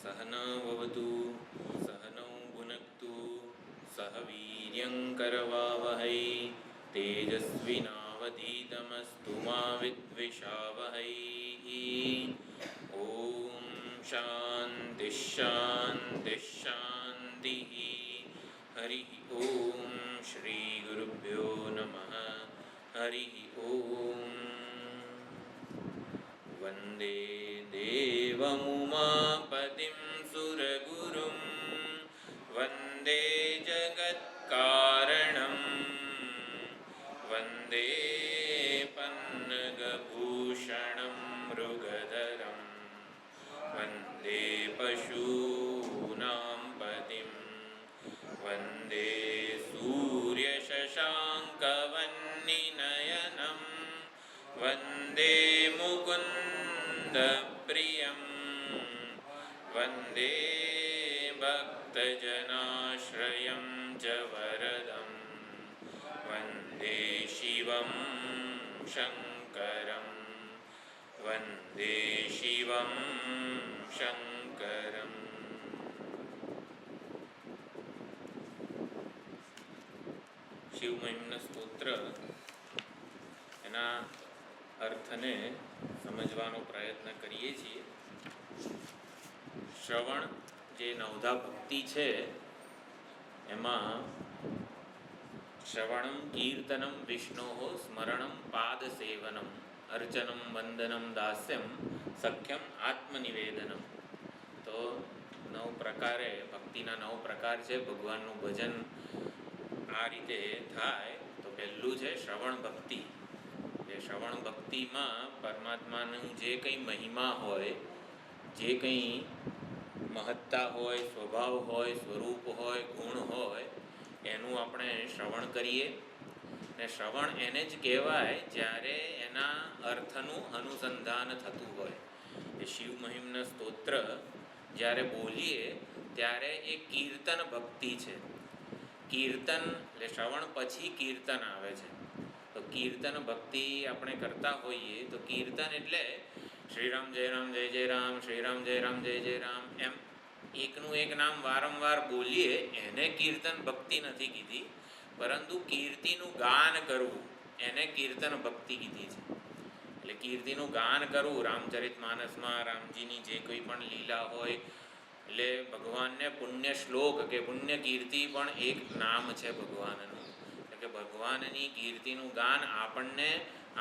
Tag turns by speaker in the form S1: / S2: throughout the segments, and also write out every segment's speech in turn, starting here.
S1: सहनाववतु सहनौ भुनक्तु सह वीर्यङ्करवावहै तेजस्विनावधीतमस्तु मा विद्विषावहै। ॐ शान्तिः शान्तिः शान्तिः। हरिः ॐ श्रीगुरुभ्यो नमः। हरिः ॐ। वन्दे देवमुमापतिं सुरगुरुं वन्दे जगत्कारणं वन्दे पन्नगभूषणं मृगधरं वन्दे पशूनां पतिं वन्दे सूर्यशशाङ्कवह्निनयनं वन्दे मुकुन्दप्रियं वन्दे भक्तजनाश्रयं च वरदं वन्दे शिवं शङ्करं वन्दे शिवं शङ्करम्। શિવમહિમના સ્તોત્ર એના અર્થને સમજવાનો પ્રયત્ન કરીએ છીએ. શ્રવણ જે નવધા ભક્તિ છે એમાં શ્રવણમ કીર્તનમ વિષ્ણોઃ સ્મરણમ પાદ સેવનમ અર્ચનમ વંદનમ દાસ્યમ સખ્યમ આત્મનિવેદનમ. તો 9 પ્રકારે ભક્તિના 9 પ્રકાર છે. ભગવાનનું ભજન આ રીતે થાય તો પહેલું છે શ્રવણ ભક્તિ. એ શ્રવણ ભક્તિમાં પરમાત્માનું જે કંઈ મહિમા હોય, જે કંઈ મહત્તા હોય, સ્વભાવ હોય, સ્વરૂપ હોય, ગુણ હોય એનું આપણે શ્રવણ કરીએ. ને શ્રવણ એને જ કહેવાય જ્યારે એના અર્થનું અનુસંધાન થતું હોય. એ શિવ મહિમના સ્તોત્ર જ્યારે બોલીએ ત્યારે એ કીર્તન ભક્તિ છે. કીર્તન એટલે શ્રવણ પછી કીર્તન આવે છે. તો કીર્તન ભક્તિ આપણે કરતા હોઈએ તો કીર્તન એટલે શ્રીરામ જય રામ જય જય રામ, શ્રીરામ જય રામ જય જય રામ, એમ એકનું એક નામ વારંવાર બોલીએ એને કીર્તન ભક્તિ નથી કીધી, પરંતુ કીર્તિનું ગાન કરવું એને કીર્તન ભક્તિ કીધી છે. એટલે કીર્તિનું ગાન કરવું, રામચરિતમાનસમાં રામજીની જે કોઈ પણ લીલા હોય, એટલે ભગવાનને પુણ્ય શ્લોક કે પુણ્ય કીર્તિ પણ એક નામ છે ભગવાનનું. એટલે કે ભગવાનની કીર્તિનું ગાન આપણને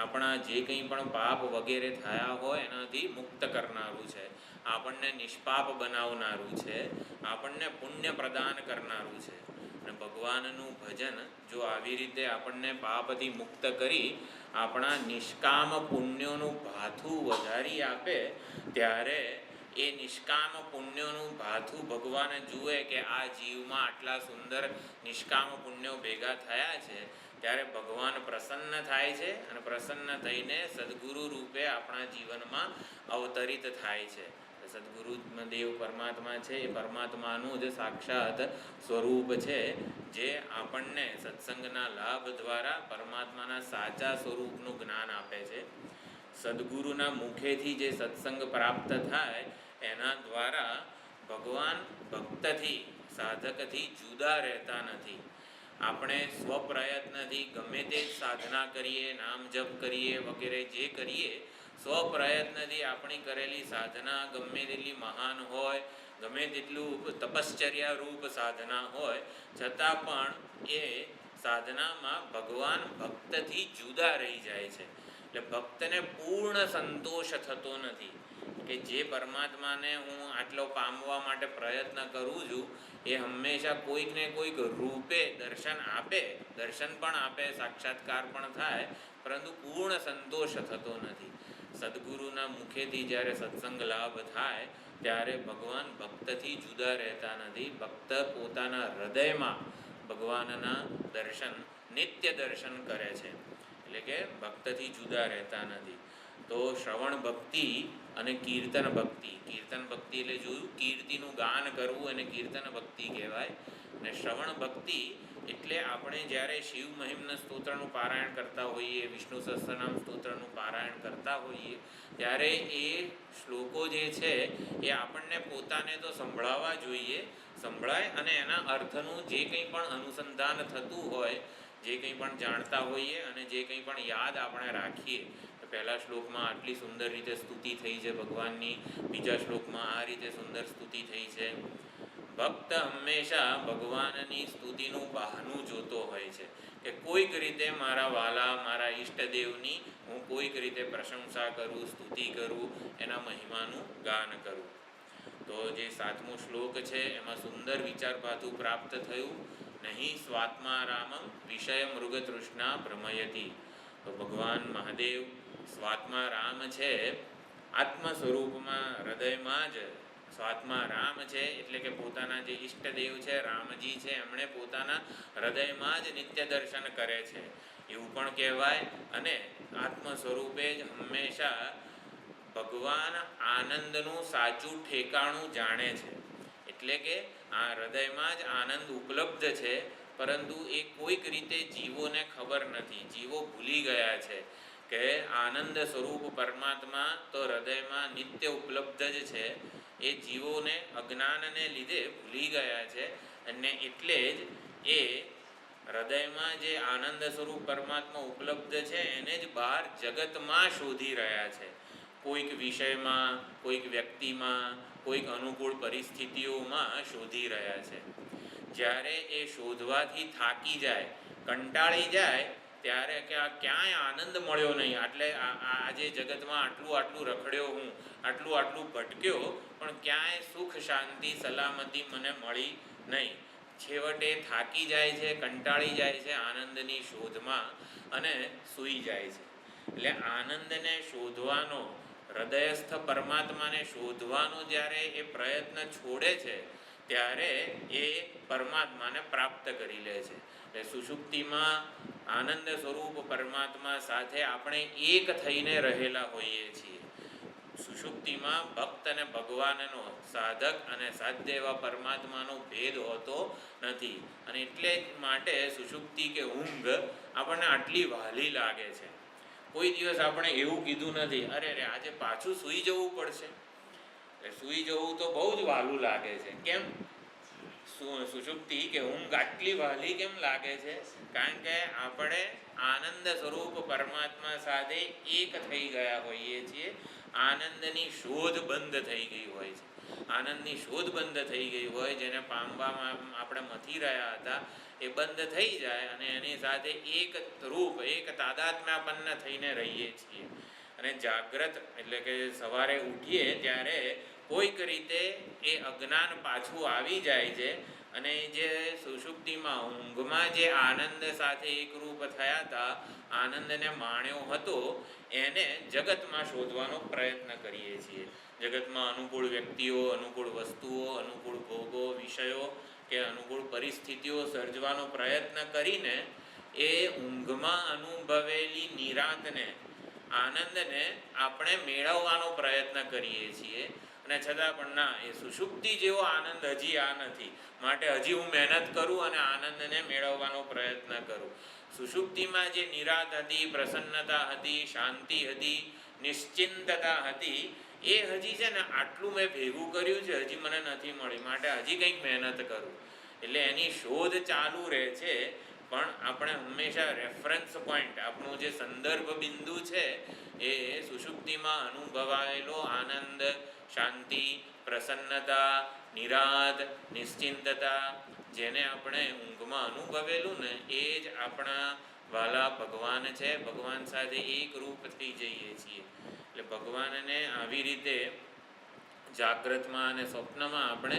S1: આપણા જે કંઈ પણ પાપ વગેરે થયા હોય એનાથી મુક્ત કરનારું છે, આપણને નિષ્પાપ બનાવનારું છે, આપણને પુણ્ય પ્રદાન કરનારું છે. અને ભગવાનનું ભજન જો આવી રીતે આપણને પાપથી મુક્ત કરી આપણા નિષ્કામ પુણ્યોનું ભાથું વધારી આપે ત્યારે એ નિષ્કામ પુણ્યોનું ભાથું ભગવાન જુએ કે આ જીવમાં આટલા સુંદર નિષ્કામ પુણ્યો ભેગા થયા છે, ત્યારે ભગવાન પ્રસન્ન થાય છે અને પ્રસન્ન થઈને સદગુરુ રૂપે આપણા જીવનમાં અવતરિત થાય છે. સદગુરુ દેવ પરમાત્મા છે એ પરમાત્માનું જ સાક્ષાત સ્વરૂપ છે, જે આપણને સત્સંગના લાભ દ્વારા પરમાત્માના સાચા સ્વરૂપનું જ્ઞાન આપે છે. સદગુરુના મુખેથી જે સત્સંગ પ્રાપ્ત થાય એના દ્વારા ભગવાન ભક્તથી, સાધકથી જુદા રહેતા નથી. આપણે સ્વપ્રયત્નથી ગમે તે જ સાધના કરીએ, નામ જપ કરીએ વગેરે જે કરીએ, સ્વપ્રયત્નથી આપણી કરેલી સાધના ગમે તેટલી મહાન હોય, ગમે તેટલું તપશ્ચર્યા રૂપ સાધના હોય, છતાં પણ એ સાધનામાં ભગવાન ભક્તથી જુદા રહી જાય છે. એટલે ભક્તને પૂર્ણ સંતોષ થતો નથી કે જે પરમાત્માને હું આટલો પામવા માટે પ્રયત્ન કરું છું એ હંમેશા કોઈક ને કોઈક રૂપે દર્શન આપે, દર્શન પણ આપે, સાક્ષાત્કાર પણ થાય, પરંતુ પૂર્ણ સંતોષ થતો નથી. સદગુરુના મુખેથી જ્યારે સત્સંગ લાભ થાય ત્યારે ભગવાન ભક્તથી જુદા રહેતા નથી. ભક્ત પોતાના હૃદયમાં ભગવાનના દર્શન, નિત્ય દર્શન કરે છે. એટલે કે ભક્તથી જુદા રહેતા નથી. તો શ્રવણ ભક્તિ અને કીર્તન ભક્તિ. કીર્તન ભક્તિ એટલે જોયું કીર્તિનું ગાન કરવું એને કીર્તન ભક્તિ કહેવાય. અને શ્રવણ ભક્તિ એટલે આપણે જ્યારે શિવ મહિમ્ન સ્તોત્રનું પારાયણ કરતા હોઈએ, વિષ્ણુ સહસ્રનામ સ્તોત્રનું પારાયણ કરતા હોઈએ, ત્યારે એ શ્લોકો જે છે એ આપણને પોતાને તો સંભળાવવા જોઈએ, સંભળાય અને એના અર્થનું જે કંઈ પણ અનુસંધાન થતું હોય, જે કંઈ પણ જાણતા હોઈએ અને જે કંઈ પણ યાદ આપણે રાખીએ. પહેલા શ્લોકમાં આટલી સુંદર રીતે સ્તુતિ થઈ છે ભગવાનની, બીજા શ્લોકમાં આ રીતે સુંદર સ્તુતિ થઈ છે. ભક્ત હંમેશા ભગવાનની સ્તુતિનું બહાનું જોતો હોય છે કે કોઈક રીતે મારા વાલા, મારા ઈષ્ટદેવની હું કોઈક રીતે પ્રશંસા કરું, સ્તુતિ કરું, એના મહિમાનું ગાન કરું. તો જે 7મો શ્લોક છે એમાં સુંદર વિચારપાતું પ્રાપ્ત થયું. નહીં સ્વાત્મા રામમ વિષય મૃગતૃષ્ણા ભ્રમયતી. તો ભગવાન મહાદેવ સ્વાત્મા રામ છે, આત્મ સ્વરૂપમાં હૃદયમાં જ સ્વાત્મા રામ છે, એટલે કે પોતાના જે ઈષ્ટદેવ છે રામજી છે, એમણે પોતાના હૃદયમાં જ નિત્ય દર્શન કરે છે એવું પણ કહેવાય. અને આત્મ સ્વરૂપે જ હંમેશા ભગવાન આનંદનું સાચું ઠેકાણું જાણે છે. એટલે કે આ હૃદયમાં જ આનંદ ઉપલબ્ધ છે, પરંતુ એ કોઈક રીતે જીવોને ખબર નથી. જીવો ભૂલી ગયા છે કે આનંદ સ્વરૂપ પરમાત્મા તો હૃદયમાં નિત્ય ઉપલબ્ધ જ છે. એ જીવોને અજ્ઞાનને લીધે ભૂલી ગયા છે, અને એટલે જ એ હૃદયમાં જે આનંદ સ્વરૂપ પરમાત્મા ઉપલબ્ધ છે એને જ બહાર જગતમાં શોધી રહ્યા છે. કોઈક વિષયમાં, કોઈક વ્યક્તિમાં, કોઈક અનુકૂળ પરિસ્થિતિઓમાં શોધી રહ્યા છે. જ્યારે એ શોધવાથી થાકી જાય, કંટાળી જાય, ત્યારે કે આ ક્યાંય આનંદ મળ્યો નહીં, એટલે આજે જગતમાં આટલું રખડ્યો હું, આટલું ભટક્યો, પણ ક્યાંય સુખ, શાંતિ, સલામતી મને મળી નહીં. છેવટે થાકી જાય છે, કંટાળી જાય છે આનંદની શોધમાં અને સૂઈ જાય છે. એટલે આનંદને શોધવાનો, હૃદયસ્થ પરમાત્માને શોધવાનો જ્યારે એ પ્રયત્ન છોડે છે, ત્યારે એ પરમાત્માને પ્રાપ્ત કરી લે છે. એટલે સુષુપ્તિમાં આનંદ સ્વરૂપ પરમાત્મા સાથે આપણે એક થઈને રહેલા હોઈએ છીએ. સુષુપ્તિમાં ભક્ત અને ભગવાનનો, સાધક અને સાધ્ય એવા પરમાત્માનો ભેદ હોતો નથી. અને એટલે જ માટે સુષુપ્તિ કે ઊંઘ આપણને આટલી વહાલી લાગે છે. કોઈ દિવસ આપણે એવું કીધું નથી, અરે આજે પાછું સૂઈ જવું પડશે. સૂઈ જવું તો બહુ જ વહાલું લાગે છે. કેમ? સુષુપ્તિ કે ઊંઘ આટલી વહાલી કેમ લાગે છે? કારણ કે આપણે આનંદ સ્વરૂપ પરમાત્મા સાથે એક થઈ ગયા હોઈએ છીએ. આનંદની શોધ બંધ થઈ ગઈ હોય છે. આનંદની શોધ બંધ થઈ ગઈ હોય, જેને પામવામાં આપણે મથી રહ્યા હતા, એ બંધ થઈ જાય અને એની સાથે એક રૂપ, એક તાદાત્મ્યાપન્ન થઈને રહીએ છીએ. અને જાગ્રત એટલે કે સવારે ઉઠીએ ત્યારે કોઈક રીતે એ અજ્ઞાન પાછું આવી જાય છે, અને જે સુષુપ્તિમાં ઊંઘમાં જે આનંદ સાથે એકરૂપ થયા હતા, આનંદને માણ્યો હતો, એને જગતમાં શોધવાનો પ્રયત્ન કરીએ છીએ. જગતમાં અનુકૂળ વ્યક્તિઓ, અનુકૂળ વસ્તુઓ, અનુકૂળ ભોગો, વિષયો કે અનુકૂળ પરિસ્થિતિઓ સર્જવાનો પ્રયત્ન કરીને એ ઊંઘમાં અનુભવેલી નિરાંતને, આનંદને આપણે મેળવવાનો પ્રયત્ન કરીએ છીએ. અને છતાં પણ ના, એ સુષુપ્તિ જેવો આનંદ હજી આ નથી, માટે હજી હું મહેનત કરું અને આનંદને મેળવવાનો પ્રયત્ન કરું. સુષુપ્તિમાં જે નિરાંત હતી, પ્રસન્નતા હતી, શાંતિ હતી, નિશ્ચિંતતા હતી, એ હજી છે ને આટલું મેં ભેગું કર્યું છે, હજી મને નથી મળી, માટે હજી કંઈક મહેનત કરું. એટલે એની શોધ ચાલુ રહે છે. પણ આપણે હંમેશા રેફરન્સ પોઈન્ટ, આપણું જે સંદર્ભ બિંદુ છે, એ સુષુપ્તિમાં અનુભવાયેલો આનંદ, શાંતિ, પ્રસન્નતા, નિરાંત, નિશ્ચિંતતા, જેને આપણે ઊંઘમાં અનુભવેલું ને, એ જ આપણા વાલા ભગવાન છે. ભગવાન સાથે એક રૂપ થઈ જઈએ છીએ. એટલે ભગવાનને આવી રીતે જાગ્રતમાં અને સ્વપ્નમાં આપણે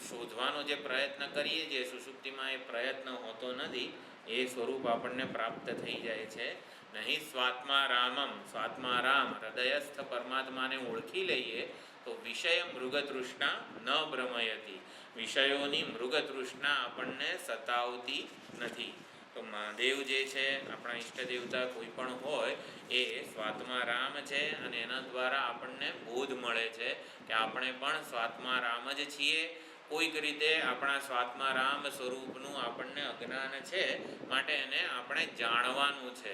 S1: શોધવાનો જે પ્રયત્ન કરીએ છીએ, સુષુપ્તિમાં એ પ્રયત્ન હોતો નથી, એ સ્વરૂપ આપણને પ્રાપ્ત થઈ જાય છે. નહીં સ્વાત્મા રામમ, સ્વાત્મા રામ હૃદયસ્થ પરમાત્માને ઓળખી લઈએ તો વિષય મૃગતૃષ્ણા ન ભ્રમયતી. વિષયોની મૃગતૃષ્ણા આપણને સતાવતી નથી. તો મહાદેવ જે છે, આપણા ઈષ્ટદેવતા કોઈ પણ હોય, એ સ્વાત્મા રામ છે, અને એના દ્વારા આપણને બોધ મળે છે કે આપણે પણ સ્વાત્મા રામ જ છીએ. કોઈક રીતે આપણા સ્વાત્મા રામ સ્વરૂપનું આપણને અજ્ઞાન છે, માટે એને આપણે જાણવાનું છે.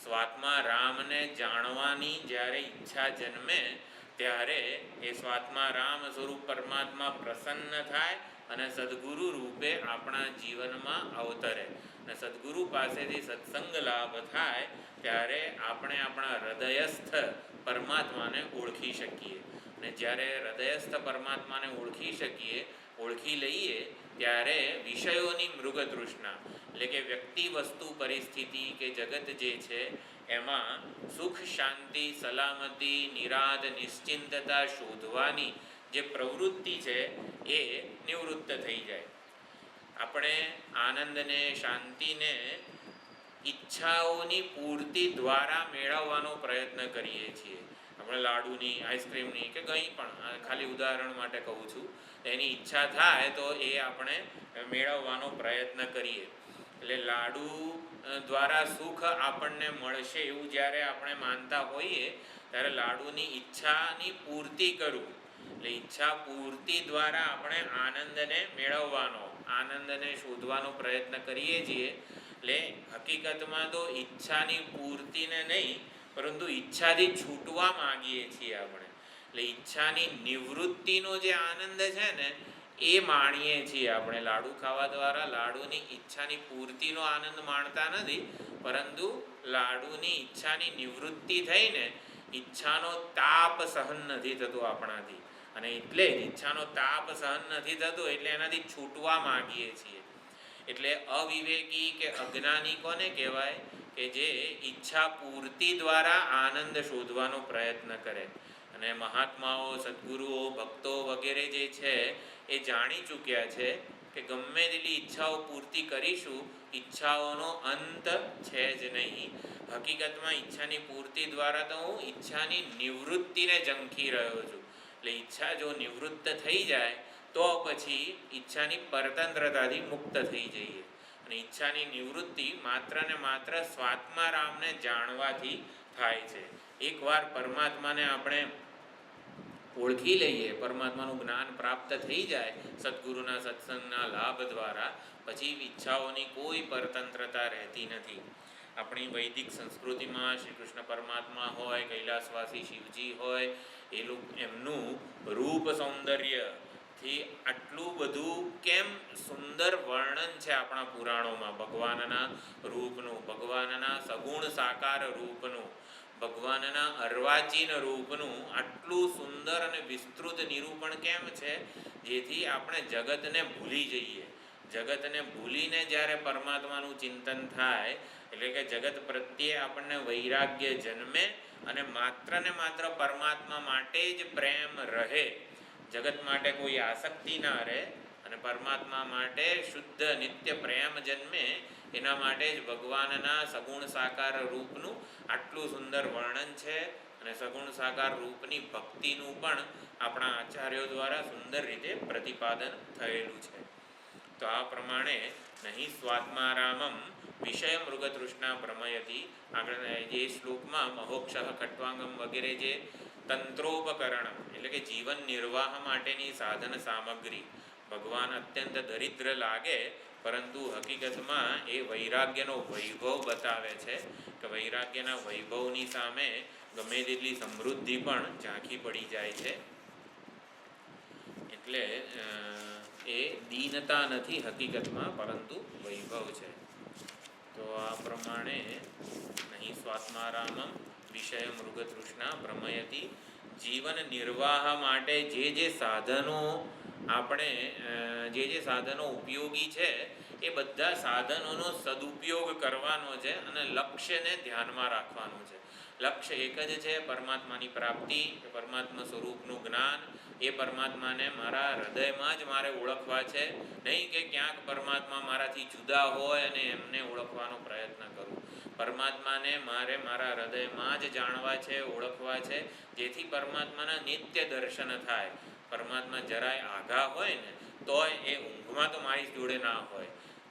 S1: સ્વાત્મા રામને જાણવાની જ્યારે ઈચ્છા જન્મે ત્યારે એ સ્વાત્મા રામ સ્વરૂપ પરમાત્મા પ્રસન્ન થાય અને સદ્ગુરુ રૂપે આપણા જીવનમાં અવતરે. અને સદ્ગુરુ પાસેથી સત્સંગ લાભ થાય ત્યારે આપણે આપણા હૃદયસ્થ પરમાત્માને ઓળખી શકીએ. અને જ્યારે હૃદયસ્થ પરમાત્માને ઓળખી લઈએ ત્યારે વિષયોની મૃગતૃષ્ણા, એટલે કે વ્યક્તિ, વસ્તુ, પરિસ્થિતિ કે જગત જે છે એમાં સુખ, શાંતિ, સલામતી, નિરાદ, નિશ્ચિંતતા શોધવાની જે પ્રવૃત્તિ છે એ નિવૃત્ત થઈ જાય. આપણે આનંદને, શાંતિને ઈચ્છાઓની પૂર્તિ દ્વારા મેળવવાનો પ્રયત્ન કરીએ છીએ. આપણે લાડુની, આઈસ્ક્રીમની કે કંઈ પણ, ખાલી ઉદાહરણ માટે કહું છું, એની ઈચ્છા થાય તો એ આપણે મેળવવાનો પ્રયત્ન કરીએ. એટલે લાડુ દ્વારા સુખ આપણને મળશે એવું જ્યારે આપણે માનતા હોઈએ ત્યારે લાડુની ઈચ્છાની પૂર્તિ કરવું, એટલે ઈચ્છા પૂર્તિ દ્વારા આપણે આનંદને મેળવવાનો, આનંદને શોધવાનો પ્રયત્ન કરીએ છીએ. એટલે હકીકતમાં તો ઈચ્છાની પૂર્તિને નહીં, પરંતુ ઈચ્છાથી છૂટવા માગીએ છીએ આપણે. એટલે ઈચ્છાની નિવૃત્તિનો જે આનંદ છે ને એ માણીએ છીએ આપણે. લાડુ ખાવા દ્વારા લાડુની ઈચ્છાની પૂર્તિનો આનંદ માણતા નથી, પરંતુ લાડુની ઈચ્છાની નિવૃત્તિ થઈને ઈચ્છાનો તાપ સહન નથી થતો આપણાથી, અને એટલે જ ઈચ્છાનો તાપ સહન નથી થતો એટલે એનાથી છૂટવા માગીએ છીએ. એટલે અવિવેકી કે અજ્ઞાની કોને કહેવાય? કે જે ઈચ્છા પૂર્તિ દ્વારા આનંદ શોધવાનો પ્રયત્ન કરે. અને મહાત્માઓ, સદ્ગુરુઓ, ભક્તો વગેરે જે છે એ જાણી ચૂક્યા છે કે ગમે તેટલી ઈચ્છાઓ પૂર્તિ કરીશું, ઈચ્છાઓનો અંત છે જ નહીં. હકીકતમાં ઈચ્છાની પૂર્તિ દ્વારા તો હું ઈચ્છાની નિવૃત્તિને ઝંખી રહ્યો છું. એટલે ઈચ્છા જો નિવૃત્ત થઈ જાય તો પછી ઈચ્છાની પરતંત્રતાથી મુક્ત થઈ જઈએ. અને ઈચ્છાની નિવૃત્તિ માત્ર ને માત્ર સ્વાત્મા રામને જાણવાથી થાય છે. એકવાર પરમાત્માને આપણે ઓળખી લઈએ, પરમાત્માનું જ્ઞાન પ્રાપ્ત થઈ જાય સદ્ગુરુના સત્સંગના લાભ દ્વારા, પછી ઈચ્છાઓની કોઈ પરતંત્રતા રહેતી નથી. આપણી વૈદિક સંસ્કૃતિમાં શ્રી કૃષ્ણ પરમાત્મા હોય, કૈલાસવાસી શિવજી હોય, એમનું રૂપ સૌંદર્યથી આટલું બધું કેમ સુંદર વર્ણન છે આપણા પુરાણોમાં ભગવાનના રૂપનું, ભગવાનના સગુણ સાકાર રૂપનું, ભગવાનના અર્વાચીન રૂપનું આટલું સુંદર અને વિસ્તૃત નિરૂપણ કેમ છે? જેથી આપણે જગતને ભૂલી જઈએ. જગતને ભૂલીને જ્યારે પરમાત્માનું ચિંતન થાય, એટલે કે જગત પ્રત્યે આપણને વૈરાગ્ય જન્મે અને માત્ર ને માત્ર પરમાત્મા માટે જ પ્રેમ રહે, જગત માટે કોઈ આસક્તિ ના રહે, અને પરમાત્મા માટે શુદ્ધ નિત્ય પ્રેમ જન્મે, એના માટે જ ભગવાનના સગુણ સાકાર રૂપનું આટલું સુંદર વર્ણન છે. અને સગુણ સાકાર રૂપની ભક્તિનું પણ આપણા આચાર્યો દ્વારા સુંદર રીતે પ્રતિપાદન થયેલું છે. તો આ પ્રમાણે નહીં સ્વાત્મારામમ વિષય મૃગતૃષ્ણા ભ્રમયતી, આગળ જે શ્લોકમાં મહોક્ષ ખટ્વાંગમ વગેરે જે તંત્રોપકરણ, એટલે કે જીવન નિર્વાહ માટેની સાધન સામગ્રી ભગવાન અત્યંત દરિદ્ર લાગે, પરંતુ હકીકતમાં એ વૈરાગ્યનો વૈભવ બતાવે છે કે વૈરાગ્યના વૈભવની સામે ગમે તેટલી સમૃદ્ધિ પણ ઝાંખી પડી જાય છે. એટલે એ દીનતા નથી હકીકતમાં, પરંતુ વૈભવ છે. તો આ પ્રમાણે નહીં સ્વાત્મારામમ વિષય મૃગતૃષ્ણા ભ્રમયતી, જીવન નિર્વાહ માટે જે સાધનો આપણે જે સાધનો ઉપયોગી છે એ બધા સાધનોનો સદુપયોગ કરવાનો છે અને લક્ષ્યને ધ્યાનમાં રાખવાનું છે. લક્ષ્ય એક જ છે, પરમાત્માની પ્રાપ્તિ, પરમાત્મા સ્વરૂપનું જ્ઞાન. એ પરમાત્માને મારા હૃદયમાં જ મારે ઓળખવા છે, નહીં કે ક્યાંક પરમાત્મા મારાથી જુદા હોય અને એમને ઓળખવાનો પ્રયત્ન કરું. પરમાત્માને મારે મારા હૃદયમાં જ જાણવા છે, ઓળખવા છે, જેથી પરમાત્માના નિત્ય દર્શન થાય. પરમાત્મા જરાય આઘા હોય ને તોય એ ઊંઘમાં તો મારી જોડે ના હોય,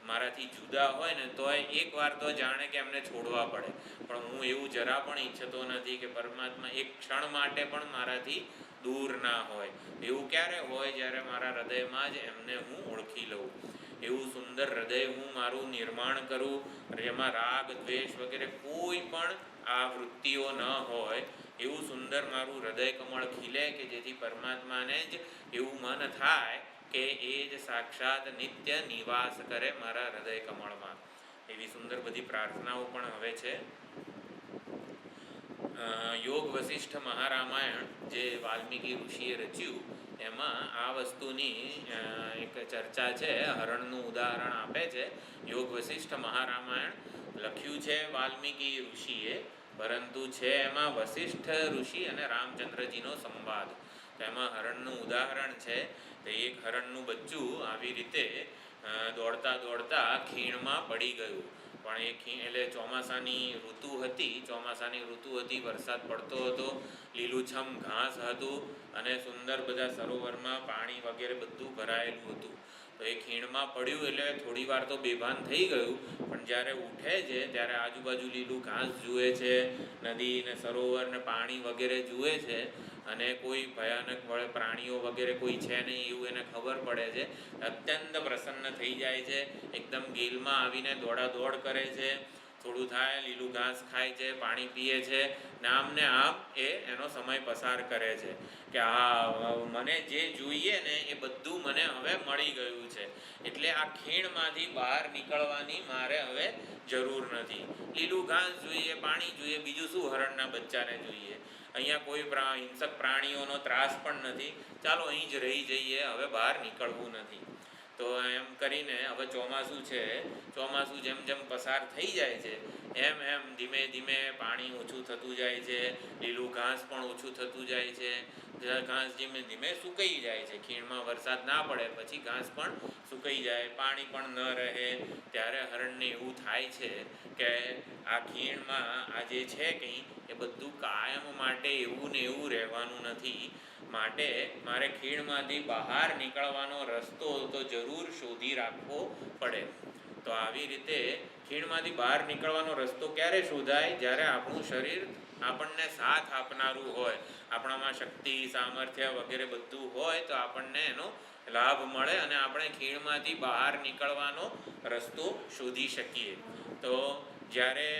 S1: મારાથી જુદા હોય ને તોય એકવાર તો જાણે કે એમને છોડવા પડે. પણ હું એવું જરા પણ ઈચ્છતો નથી કે પરમાત્મા એક ક્ષણ માટે પણ મારાથી દૂર ના હોય. એવું ક્યારે હોય જ્યારે મારા હૃદયમાં જ એમને હું ઓળખી લઉં. એવું સુંદર હૃદય હું મારું નિર્માણ કરું, જેમાં રાગ દ્વેષ વગેરે કોઈ પણ આ વૃત્તિઓ ન હોય, એવું સુંદર મારું હૃદય કમળ ખીલે કે જેથી પરમાત્માને જ એવું મન થાય કે એ જ સાક્ષાત નિત્ય નિવાસ કરે મારા હૃદય કમળમાં. એવી સુંદર બધી પ્રાર્થનાઓ પણ હવે છે. યોગ વશિષ્ઠ મહારામાયણ જે વાલ્મીકી ઋષિએ રચ્યું એમાં આ વસ્તુની એક ચર્ચા છે. હરણનું ઉદાહરણ આપે છે. યોગ વશિષ્ઠ મહારામાયણ લખ્યું છે વાલ્મીકી ઋષિએ, પરંતુ છે એમાં વશિષ્ઠ ઋષિ અને રામચંદ્રજીનો સંવાદ. તો એમાં હરણનું ઉદાહરણ છે. તો એક હરણનું બચ્ચું આવી રીતે દોડતા દોડતા ખીણમાં પડી ગયું. પણ એ ખીણ એટલે ચોમાસાની ઋતુ હતી, વરસાદ પડતો હતો, લીલુંછમ ઘાસ હતું અને સુંદર બધા સરોવરમાં પાણી વગેરે બધું ભરાયેલું હતું. તો એ ખીણમાં પડ્યું એટલે થોડી વાર તો બેભાન થઈ ગયું, પણ જ્યારે ઉઠે છે ત્યારે આજુબાજુ લીલું ઘાસ જુએ છે, નદી ને સરોવર ને પાણી વગેરે જુએ છે, અને કોઈ ભયાનક પ્રાણીઓ વગેરે કોઈ છે નહીં એવું એને ખબર પડે છે. અત્યંત પ્રસન્ન થઈ જાય છે, એકદમ ગેલમાં આવીને દોડાદોડ કરે છે, થોડું થાય લીલું ઘાસ ખાય છે, પાણી પીએ છે, ને આમ એ એનો સમય પસાર કરે છે કે આ મને જે જોઈએ ને એ બધું મને હવે મળી ગયું છે, એટલે આ ખીણમાંથી બહાર નીકળવાની મારે હવે જરૂર નથી. લીલું ઘાસ જોઈએ, પાણી જોઈએ, બીજું શું હરણના બચ્ચાને જોઈએ. અહીંયા કોઈ હિંસક પ્રાણીઓનો ત્રાસ પણ નથી, ચાલો અહીં જ રહી જઈએ, હવે બહાર નીકળવું નથી. તો એમ કરીને હવે ચોમાસું છે, ચોમાસું જેમ જેમ પસાર થઈ જાય છે એમ એમ ધીમે ધીમે પાણી ઓછું થતું જાય છે, લીલું ઘાસ પણ ઓછું થતું જાય છે, ઘાસ ધીમે ધીમે સુકાઈ જાય છે. ખીણમાં વરસાદ ના પડે પછી ઘાસ પણ સુકાઈ જાય, પાણી પણ ન રહે, ત્યારે હરણને એવું થાય છે કે આ ખીણમાં આ જે છે કંઈ એ બધું કાયમ માટે એવું ને એવું રહેવાનું નથી, માટે મારે ખીણમાંથી બહાર નીકળવાનો રસ્તો તો જરૂર શોધી રાખવો પડે. તો આવી રીતે ખીણમાંથી બહાર નીકળવાનો રસ્તો ક્યારે શોધાય? જ્યારે આપણું શરીર આપણને સાથ આપનારું હોય, આપણામાં શક્તિ સામર્થ્ય વગેરે બધું હોય તો આપણને એનો લાભ મળે અને આપણે ખીણમાંથી બહાર નીકળવાનો રસ્તો શોધી શકીએ. તો જ્યારે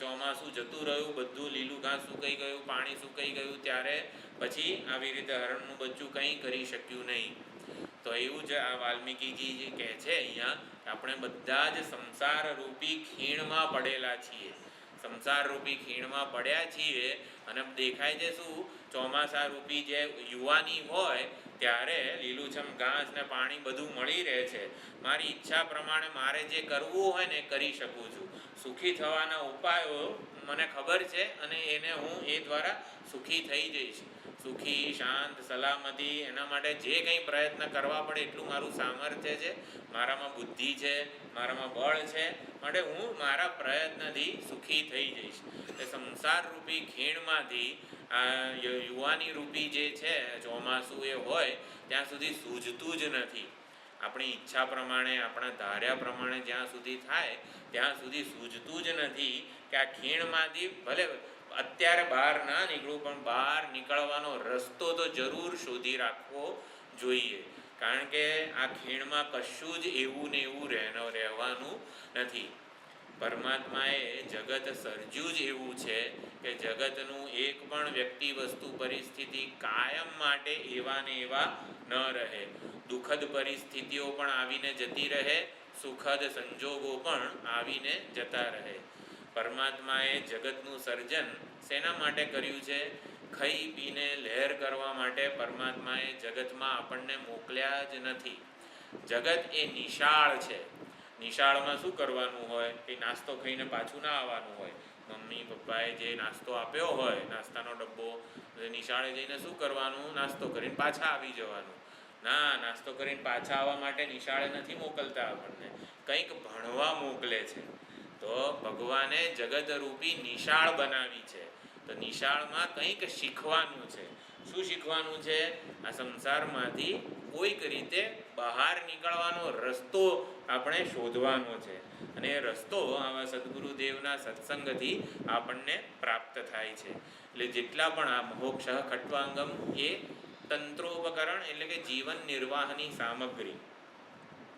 S1: ચોમાસું જતું રહ્યું, બધું લીલું ઘાસ સુકાઈ ગયું, પાણી સુકાઈ ગયું, ત્યારે પછી આવી રીતે હરણનું બચ્ચું કંઈ કરી શક્યું નહીં. તો એવું જ આ વાલ્મીકીજી જે કહે છે અહીંયા, આપણે બધા જ સંસાર રૂપી ખીણમાં પડેલા છીએ. સંસાર રૂપી ખીણમાં પડ્યા છીએ અને દેખાય છે શું? ચોમાસા રૂપી જે યુવાની હોય ત્યારે લીલુંછમ ઘાસ ને પાણી બધું મળી રહે છે. મારી ઈચ્છા પ્રમાણે મારે જે કરવું હોય ને કરી શકું છું. સુખી થવાના ઉપાયો મને ખબર છે અને એને હું એ દ્વારા સુખી થઈ જઈશ. સુખી, શાંત, સલામતી, એના માટે જે કંઈ પ્રયત્ન કરવા પડે એટલું મારું સામર્થ્ય છે, મારામાં બુદ્ધિ છે, મારામાં બળ છે, માટે હું મારા પ્રયત્નથી સુખી થઈ જઈશ. એ સંસાર રૂપી ખીણમાંથી આ યુવાની રૂપી જે છે ચોમાસું એ હોય ત્યાં સુધી સૂઝતું જ નથી. આપણી ઈચ્છા પ્રમાણે, આપણા ધાર્યા પ્રમાણે જ્યાં સુધી થાય ત્યાં સુધી સૂઝતું જ નથી કે આ ખીણમાંથી ભલે અત્યારે બહાર ના નીકળવું પણ બહાર નીકળવાનો રસ્તો તો જરૂર શોધી રાખવો જોઈએ. કારણ કે આ ખીણમાં કશું જ એવું ને એવું રહેવાનું નથી. પરમાત્માએ જગત સર્જ્યું જ એવું છે કે જગતનું એક પણ વ્યક્તિ, વસ્તુ, પરિસ્થિતિ કાયમ માટે એવા ને એવા ન રહે. દુઃખદ પરિસ્થિતિઓ પણ આવીને જતી રહે, સુખદ સંજોગો પણ આવીને જતા રહે. પરમાત્માએ જગતનું સર્જન શેના માટે કર્યું છે? ખાઈ પીને લહેર કરવા માટે પરમાત્માએ જગતમાં આપણને મોકલ્યા જ નથી. જગત એ નિશાળ છે. નિશાળમાં શું કરવાનું હોય? કે નાસ્તો ખાઈને પાછું ના આવવાનું હોય. મમ્મી પપ્પાએ જે નાસ્તો આપ્યો હોય, નાસ્તાનો ડબ્બો, નિશાળે જઈને શું કરવાનું? નાસ્તો કરીને પાછા આવી જવાનું. ના, નાસ્તો કરીને પાછા આવવા માટે નિશાળે નથી મોકલતા આપણને, કંઈક ભણવા મોકલે છે. તો ભગવાને જગતરૂપી નિશાળ બનાવી છે. તો નિશાળમાં કંઈક શીખવાનું છે. શું શીખવાનું છે? આ સંસારમાંથી કોઈક રીતે બહાર નીકળવાનો રસ્તો આપણે શોધવાનો છે. અને એ રસ્તો આવા સદગુરુદેવના સત્સંગથી આપણને પ્રાપ્ત થાય છે. એટલે જેટલા પણ આ મોક્ષ ખટ્વાંગમ એ તંત્રોપકરણ એટલે કે જીવન નિર્વાહની સામગ્રી.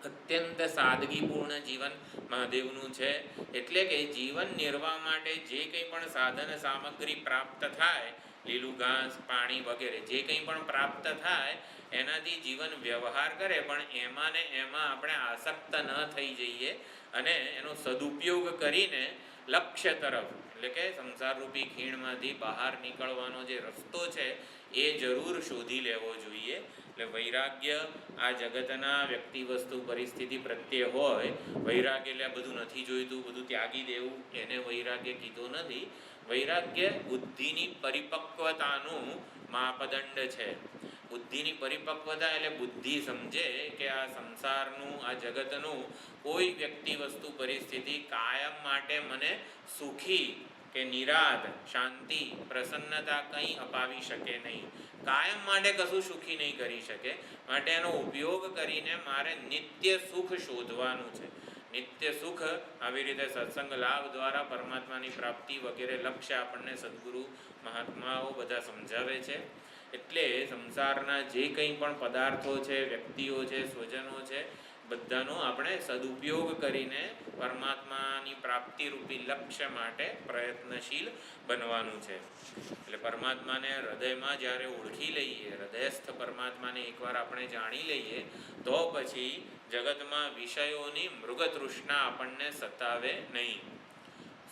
S1: અત્યંત સાદગીપૂર્ણ જીવન મહાદેવનું છે. એટલે કે જીવન નિર્વાહ માટે જે કંઈ પણ સાધન સામગ્રી પ્રાપ્ત થાય, લીલું ઘાસ, પાણી વગેરે જે કંઈ પણ પ્રાપ્ત થાય એનાથી જીવન વ્યવહાર કરે, પણ એમાં ને એમાં આપણે આસક્ત ન થઈ જઈએ અને એનો સદુપયોગ કરીને લક્ષ્ય તરફ એટલે કે સંસારરૂપી ખીણમાંથી બહાર નીકળવાનો જે રસ્તો છે એ જરૂર શોધી લેવો જોઈએ. એટલે વૈરાગ્ય આ જગતના વ્યક્તિ વસ્તુ પરિસ્થિતિ પ્રત્યે હોય. વૈરાગ્ય એટલે બધું નથી જોઈતું, બધું ત્યાગી દેવું, એને વૈરાગ્ય કીધું નથી. વૈરાગ્ય બુદ્ધિની પરિપક્વતાનું માપદંડ છે. બુદ્ધિની પરિપક્વતા એટલે બુદ્ધિ સમજે કે આ સંસારનું, આ જગતનું કોઈ વ્યક્તિ વસ્તુ પરિસ્થિતિ કાયમ માટે મને સુખી કે નિરાદ, શાંતિ, પ્રસન્નતા કંઈ અપાવી શકે નહીં. કાયમ માટે કશું સુખી નહીં કરી શકે. માટે એનો ઉપયોગ કરીને મારે નિત્ય સુખ શોધવાનું છે. નિત્ય સુખ આવી રીતે સત્સંગ લાભ દ્વારા પરમાત્માની પ્રાપ્તિ વગેરે લક્ષ્ય આપણને સદ્ગુરુ મહાત્માઓ બધા સમજાવે છે. એટલે સંસારના જે કંઈ પણ પદાર્થો છે, વ્યક્તિઓ છે, સ્વજનો છે, બધાનો આપણે સદુપયોગ કરીને પરમાત્માની પ્રાપ્તિરૂપી લક્ષ્ય માટે પ્રયત્નશીલ બનવાનું છે. એટલે પરમાત્માને હૃદયમાં જ્યારે ઓળખી લઈએ, હૃદયસ્થ પરમાત્માને એકવાર આપણે જાણી લઈએ, તો પછી જગતમાં વિષયોની મૃગતૃષ્ણા આપણને સતાવે નહીં.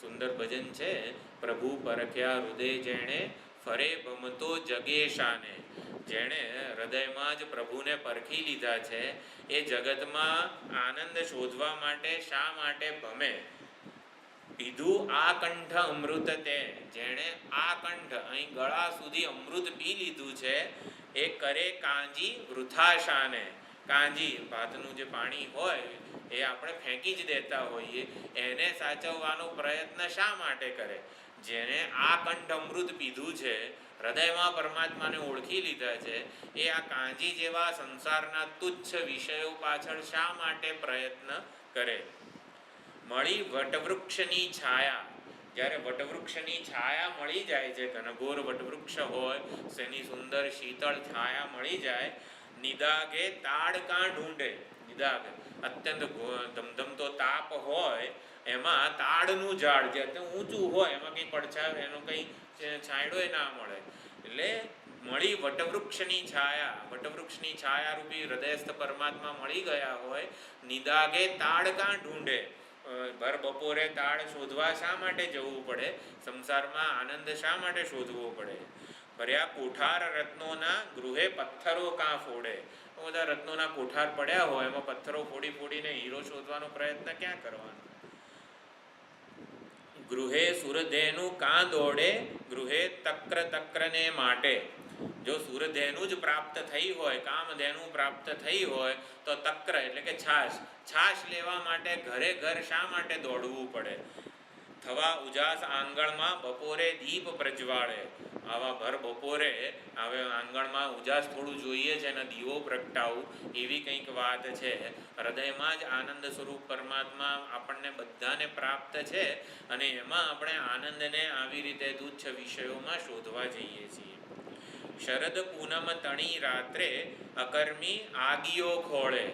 S1: સુંદર ભજન છે, પ્રભુ પરખ્યા હૃદય જેણે ફરે ભમતો જગેશાને. જેણે હૃદયમાં જ પ્રભુને પરખી લીધા છે એ જગતમાં આનંદ શોધવા માટે શા માટે ભમે? પીધું આ કંઠ અમૃત તે. જેણે આ કંઠ અહીં ગળા સુધી અમૃત પી લીધું છે એ કરે કાંજી વૃથાશાને. કાંજી ભાતનું જે પાણી હોય એ આપણે ફેંકી જ દેતા હોઈએ, એને સાચવવાનો પ્રયત્ન શા માટે કરે? જેને આ કંઠ અમૃત પીધું છે, હૃદયમાં પરમાત્માને ઓળખી લીધા છે, એ આ કાંજી જેવા સંસારના તુચ્છ વિષયો પાછળ શા માટે પ્રયત્ન કરે? મળી વટવૃક્ષની છાયા. જ્યારે વટવૃક્ષની છાયા મળી જાય છે, ઘનઘોર વટવૃક્ષ હોય, તેની સુંદર શીતળ છાયા મળી જાય, નિદાગે તાડ કાં ઢૂંઢે. નિદાગ અત્યંત ધમધમતો તાપ હોય, એમાં તાડનું ઝાડ જે અત્યંત ઊંચું હોય, એમાં કંઈ પડછાયો એનો કંઈ છાંયડો ના મળે. એટલે મળી વટવૃક્ષની છાયા, વટવૃક્ષની છાયારૂપી હૃદયસ્થ પરમાત્મા મળી ગયા હોય, નિદાગે તાડ કાં ઢૂંઢે. ભર બપોરે તાડ શોધવા શા માટે જવું પડે? સંસારમાં આનંદ શા માટે શોધવો પડે? ભર્યા કોઠાર રત્નોના ગૃહે પથ્થરો કાં ફોડે. બધા રત્નોના કોઠાર પડ્યા હોય, એમાં પથ્થરો ફોડી ફોડીને હીરો શોધવાનો પ્રયત્ન ક્યાં કરવાનો? ગૃહે સુરધેનુ કાં દોડે, ગૃહે તક્ર તક્રને માટે. જો સુરધેનુ જ પ્રાપ્ત થઈ હોય, કામધેનુ પ્રાપ્ત થઈ હોય, તો તક્ર એટલે કે છાશ, છાશ લેવા માટે ઘરે ઘર શા માટે દોડવું પડે? થવા ઉજાસ આંગણમાં બપોરે દીપ પ્રજ્વાળે. આવા ભર બપોરે હવે આંગણમાં ઉજાસ થોડું જોઈએ છે અને દીવો પ્રગટાવું, એવી કંઈક વાત છે. હૃદયમાં જ આનંદ સ્વરૂપ પરમાત્મા આપણને બધાને પ્રાપ્ત છે, અને એમાં આપણે આનંદને આવી રીતે તુચ્છ વિષયોમાં શોધવા જઈએ છીએ. શરદ પૂનમ તણી રાત્રે અકર્મી આગીઓ ખોળે.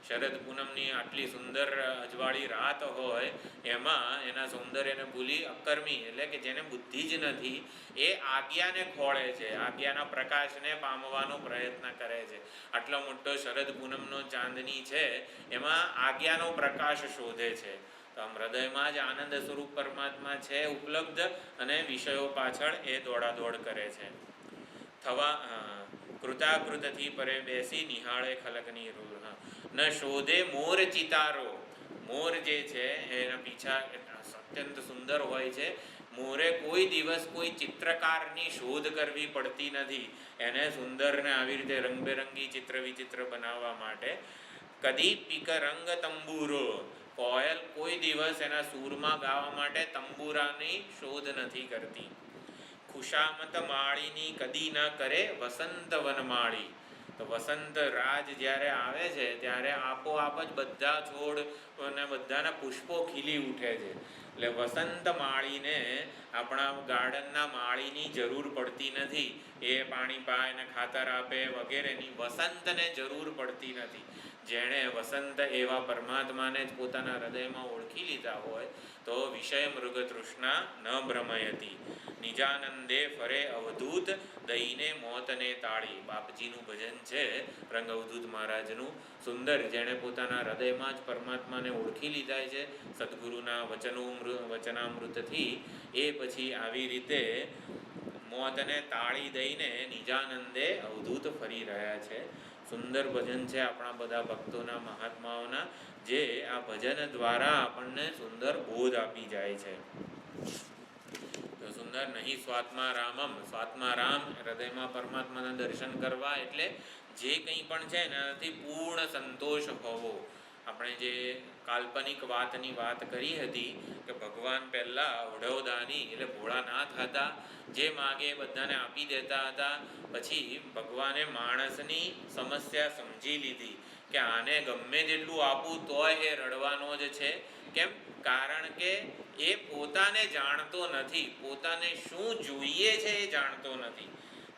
S1: શરદ પૂનમની આટલી સુંદર અજવાળી રાત હોય, એમાં એના સૌંદર્યને ભૂલી અકર્મી એટલે કે જેને બુદ્ધિ જ નથી, એ આજ્ઞાને ખોળે છે, આજ્ઞાના પ્રકાશને પામવાનો પ્રયત્ન કરે છે. આટલો મોટો શરદ પૂનમનો ચાંદની છે, એમાં આજ્ઞાનો પ્રકાશ શોધે છે. તો આમ હૃદયમાં જ આનંદ સ્વરૂપ પરમાત્મા છે ઉપલબ્ધ, અને વિષયો પાછળ એ દોડાદોડ કરે છે. થવા કૃતાકૃતથી પરે બેસી નિહાળે ખલકની રૂર. ન શોધે મોર ચિતારો. મોર જે છે એના પીછા અત્યંત સુંદર હોય છે. મોરે કોઈ દિવસ કોઈ ચિત્રકારની શોધ કરવી પડતી નથી એને સુંદરને આવી રીતે રંગબેરંગી ચિત્ર વિચિત્ર બનાવવા માટે. કદી પીક રંગ તંબુરો. કોયલ કોઈ દિવસ એના સૂરમાં ગાવા માટે તંબુરાની શોધ નથી કરતી. ખુશામત માળીની કદી ન કરે વસંત વનમાળી. તો વસંત રાજ જ્યારે આવે છે ત્યારે આપોઆપ જ બધા છોડ અને બધાના પુષ્પો ખીલી ઉઠે છે. એટલે વસંત માળીને આપણા ગાર્ડનના માળીની જરૂર પડતી નથી. એ પાણી પાય ને ખાતર આપે વગેરેની વસંતને જરૂર પડતી નથી. જેણે વસંત એવા પરમાત્માને જ પોતાના હૃદયમાં ઓળખી લીધા હોય તો વિષય મૃગ તૃષ્ણા ન ભ્રમયતી નિજાનંદે ફરે અવધૂત દઈને મોતને તાળી. બાપજીનું ભજન છે રંગ અવધૂત મહારાજનું સુંદર, જેણે પોતાના હૃદયમાં જ પરમાત્માને ઓળખી લીધા છે સદગુરુના વચનામૃતથી. એ પછી આવી રીતે મોતને તાળી દઈને નિજાનંદે અવધૂત ફરી રહ્યા છે. સુંદર ભજન છે આપણા બધા ભક્તોના મહાત્માઓના, જે આ ભજન દ્વારા આપણને સુંદર બોધ આપી જાય છે. તો સુંદર નહીં સ્વાત્મા રામમ, સ્વાત્મા રામ હૃદયમાં પરમાત્માના દર્શન કરવા એટલે જે કંઈ પણ છે એનાથી પૂર્ણ સંતોષ હોવો. આપણે જે કાલ્પનિક વાતની વાત કરી હતી કે ભગવાન પહેલાં વડોદાની એટલે ભોળાનાથ હતા, જે માગે બધાને આપી દેતા હતા. પછી ભગવાને માણસની સમસ્યા સમજી લીધી કે આને ગમે તેટલું આપું તોય એ રડવાનો જ છે. કેમ? કારણ કે એ પોતાને જાણતો નથી, પોતાને શું જોઈએ છે એ જાણતો નથી.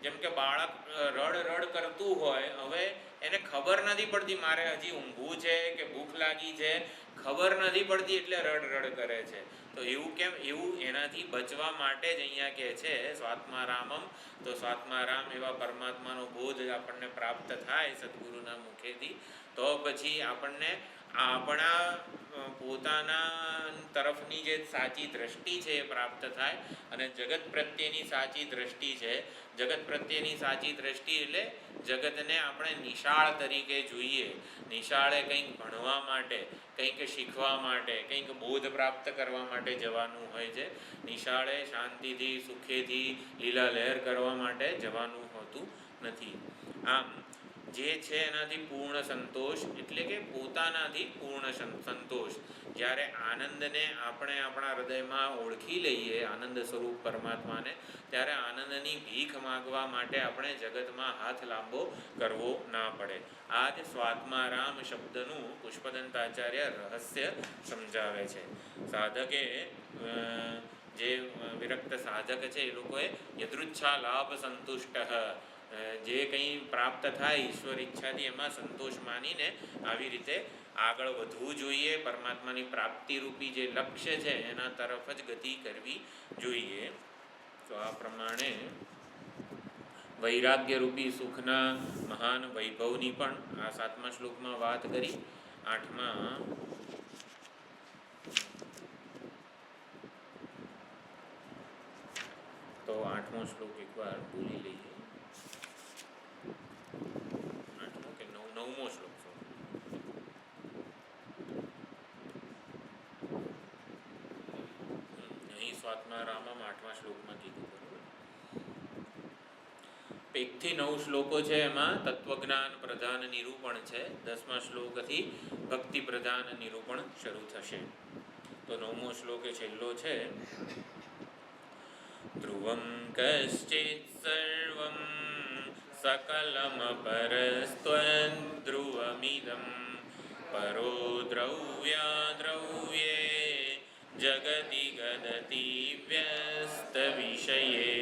S1: જેમ કે બાળક રડ કરતું હોય, હવે એને ખબર નથી પડતી મારે હજી ઊંઘવું છે કે ભૂખ લાગી છે, ખબર નથી પડતી એટલે રડ કરે છે. તો એવું કેમ? એવું એનાથી બચવા માટે જ અહીંયા કહે છે સ્વાત્મા રામમ. તો સ્વાત્મા રામ એવા પરમાત્માનો બોધ આપણને પ્રાપ્ત થાય સદગુરુના મુખેથી, તો પછી આપણને આપણા પોતાના તરફની જે સાચી દ્રષ્ટિ છે એ પ્રાપ્ત થાય. અને જગત પ્રત્યેની સાચી દ્રષ્ટિ છે, જગત પ્રત્યેની સાચી દ્રષ્ટિ એટલે જગતને આપણે નિશાળ તરીકે જોઈએ. નિશાળે કંઈક ભણવા માટે, કંઈક શીખવા માટે, કંઈક બોધ પ્રાપ્ત કરવા માટે જવાનું હોય છે. નિશાળે શાંતિથી સુખેથી લીલા લહેર કરવા માટે જવાનું હોતું નથી. આમ જે છે એનાથી પૂર્ણ સંતોષ એટલે કે પોતાનાથી પૂર્ણ સંતોષ. જ્યારે આનંદને આપણે આપણા હૃદયમાં ઓળખી લઈએ, આનંદ સ્વરૂપ પરમાત્માને, ત્યારે આનંદની ભીખ માગવા માટે આપણે જગતમાં હાથ લાંબો કરવો ના પડે. આ જ સ્વાત્મા રામ શબ્દનું પુષ્પદંતાચાર્ય રહસ્ય સમજાવે છે. સાધકે જે વિરક્ત સાધક છે એ લોકોએ યદૃચ્છા લાભ સંતુષ્ટ, જે કંઈ પ્રાપ્ત થાય ઈશ્વર ઈચ્છાથી એમાં સંતોષ માનીને આવી રીતે આગળ વધવું જોઈએ. પરમાત્માની પ્રાપ્તિરૂપી જે લક્ષ્ય છે એના તરફ જ ગતિ કરવી જોઈએ. તો આ પ્રમાણે વૈરાગ્યરૂપી સુખના મહાન વૈભવની પણ આ 7મા શ્લોકમાં વાત કરી. 8મા તો 8મો શ્લોક એકવાર બોલી લઈએ. 8મો કે 9મો શ્લોક? અહીં સ્વાત્મા રામમ 8મા શ્લોકમાં કીધું. બરાબર. 1 થી 9 શ્લોકો છે એમાં તત્વજ્ઞાન પ્રધાન નિરૂપણ છે. 10મા શ્લોકથી ભક્તિ પ્રધાન નિરૂપણ શરૂ થશે. તો 9મો શ્લોક એ છેલ્લો છે. ધ્રુવમ કશ્ચિત સર્વમ સકલમ પરસ્ત્વદ્રુવમિદં પરો દ્રવ્યાદ્રવ્યે જગતિ ગદતિ વ્યસ્ત વિષયે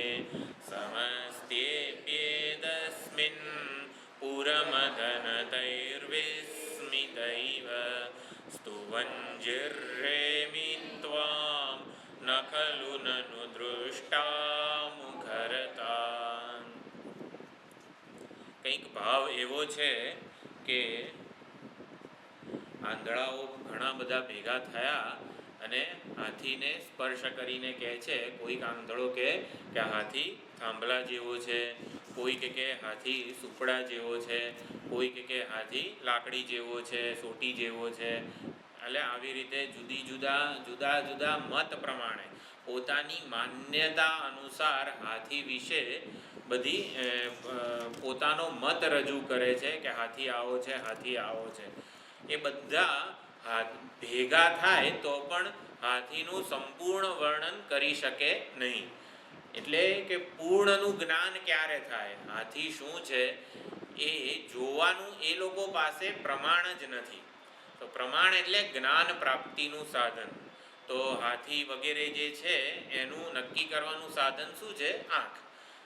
S1: સમસ્તેપ્યેતસ્મિન પુરમદનતૈર્વિસ્મિતૈવ સ્તુવંજિર્રેમિ ત્વામ ન ખલુ નનુ દૃષ્ટા મુખરતા. કંઈક ભાવ એવો છે કે આંધળાઓ ઘણા બધા ભેગા થયા અને હાથીને સ્પર્શ કરીને કહે છે. કોઈક આંધળો કે હાથી થાંભલા જેવો છે, કોઈ કે હાથી સુપડા જેવો છે, કોઈ કે હાથી લાકડી જેવો છે, સોટી જેવો છે. એટલે આવી રીતે જુદા મત પ્રમાણે પોતાની માન્યતા અનુસાર હાથી વિશે બધી પોતાનો મત રજૂ કરે છે કે હાથી આવો છે, હાથી આવો છે. એ બધા ભેગા થાય તો પણ હાથીનું સંપૂર્ણ વર્ણન કરી શકે નહીં. એટલે કે પૂર્ણનું જ્ઞાન ક્યારે થાય, હાથી શું છે એ જોવાનું એ લોકો પાસે પ્રમાણ જ નથી. તો પ્રમાણ એટલે જ્ઞાન પ્રાપ્તિનું સાધન. તો હાથી વગેરે જે છે એનું નક્કી કરવાનું સાધન શું છે? આંખ.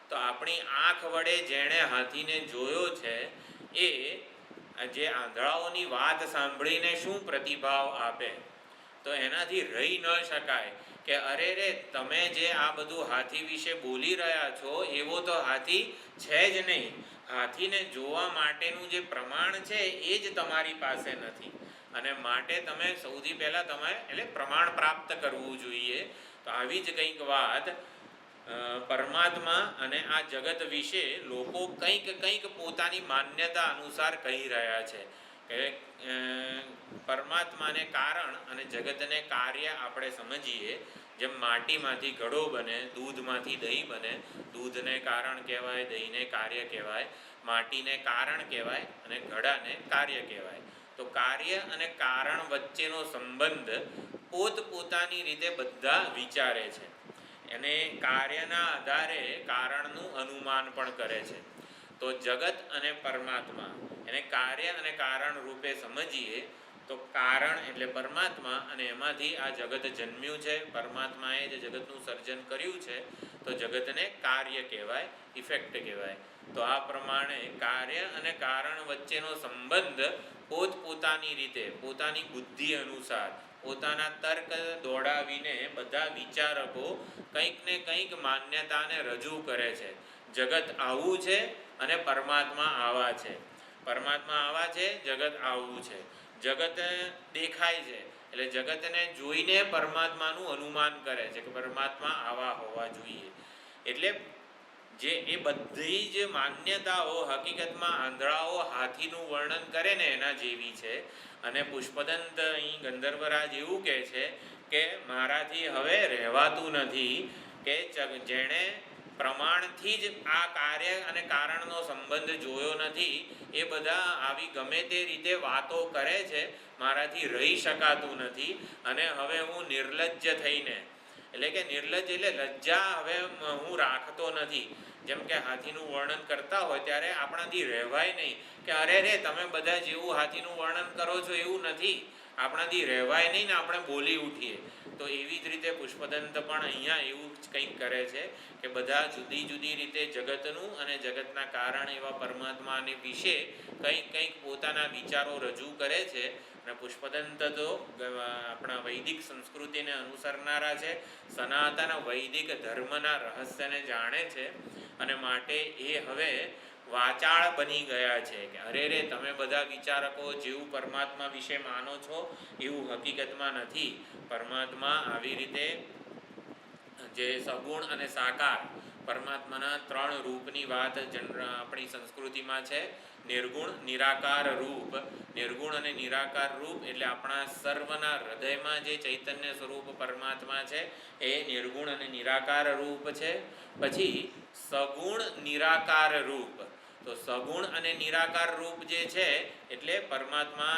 S1: તો આપણી આંખ વડે જેણે હાથીને જોયો છે એ જે આંધળાઓની વાત સાંભળીને શું પ્રતિભાવ આપે? તો એનાથી રહી ન શકાય કે અરે રે, તમે જે આ બધું હાથી વિશે બોલી રહ્યા છો એવો તો હાથી છે જ નહીં. હાથીને જોવા માટેનું જે પ્રમાણ છે એ જ તમારી પાસે નથી. અને માટે તમે સૌથી પહેલાં તમારે એટલે પ્રમાણ પ્રાપ્ત કરવું જોઈએ. તો આવી જ કંઈક વાત પરમાત્મા અને આ જગત વિશે લોકો કંઈક પોતાની માન્યતા અનુસાર કહી રહ્યા છે કે પરમાત્માને કારણ અને જગતને કાર્ય આપણે સમજીએ. જેમ માટીમાંથી ઘડો બને, દૂધમાંથી દહીં બને. દૂધને કારણ કહેવાય, દહીંને કાર્ય કહેવાય, માટીને કારણ કહેવાય અને ઘડાને કાર્ય કહેવાય. તો કાર્ય અને કારણ વચ્ચેનો સંબંધ પોતપોતાની રીતે બધા વિચારે છે. અને કાર્યના આધારે કારણનું અનુમાન પણ કરે છે. તો જગત અને પરમાત્મા એને કાર્ય અને કારણ રૂપે સમજીએ તો કારણ એટલે પરમાત્મા અને એમાંથી આ જગત જન્મ્યું છે. પરમાત્માએ જે જગતનું સર્જન કર્યું છે તો જગતને કાર્ય કહેવાય, ઇફેક્ટ કહેવાય. તો આ પ્રમાણે કાર્ય અને કારણ વચ્ચેનો સંબંધ પોતપોતાની રીતે પોતાની બુદ્ધિ અનુસાર પોતાના તર્ક દોડાવીને બધા વિચારકો કંઈક ને કંઈક માન્યતાને રજૂ કરે છે. જગત આવું છે અને પરમાત્મા આવા છે. પરમાત્મા આવા છે, જગત આવું છે. જગત દેખાય છે એટલે જગતને જોઈને પરમાત્માનું અનુમાન કરે છે કે પરમાત્મા આવા હોવા જોઈએ. એટલે જે એ બધી જ માન્યતાઓ હકીકતમાં આંધળાઓ હાથીનું વર્ણન કરે ને એના જેવી છે. અને પુષ્પદંત અહીં ગંધર્વરાજ એવું કહે છે કે મારાથી હવે રહેવાતું નથી કે જેણે પ્રમાણથી જ આ કાર્ય અને કારણનો સંબંધ જોયો નથી એ બધા આવી ગમે તે રીતે વાતો કરે છે, મારાથી રહી શકાતું નથી. અને હવે હું નિર્લજ્જ થઈને એટલે કે નિર્લજ્જ એટલે લજ્જા હવે હું રાખતો નથી. જેમ કે હાથીનું વર્ણન કરતા હોય ત્યારે આપણાથી રહેવાય નહીં કે અરે રે, તમે બધા જેવું હાથીનું વર્ણન કરો છો એવું નથી, આપણાથી રહેવાય નહીં ને આપણે બોલી ઉઠીએ. તો એવી જ રીતે પુષ્પદંત પણ અહીંયા એવું જ કંઈક કરે છે કે બધા જુદી જુદી રીતે જગતનું અને જગતના કારણ એવા પરમાત્માને વિશે કંઈક પોતાના વિચારો રજૂ કરે છે. અને પુષ્પદંત તો આપણા વૈદિક સંસ્કૃતિને અનુસરનારા છે, સનાતન વૈદિક ધર્મના રહસ્યને જાણે છે. અને માટે એ હવે વાચાળ બની ગયા છે કે અરે રે, તમે બધા વિચારકો જેવું પરમાત્મા વિશે માનો છો એવું હકીકતમાં નથી. પરમાત્મા આવી રીતે જે સગુણ અને સાકાર પરમાત્માના 3 રૂપની વાત આપણી સંસ્કૃતિમાં છે. નિર્ગુણ, નિરાકાર રૂપ. નિર્ગુણ અને નિરાકાર રૂપ એટલે આપણા સર્વના હૃદયમાં જે ચૈતન્ય સ્વરૂપ પરમાત્મા છે એ નિર્ગુણ અને નિરાકાર રૂપ છે. પછી સગુણ નિરાકાર રૂપ. તો સગુણ અને નિરાકાર રૂપ જે છે એટલે પરમાત્મા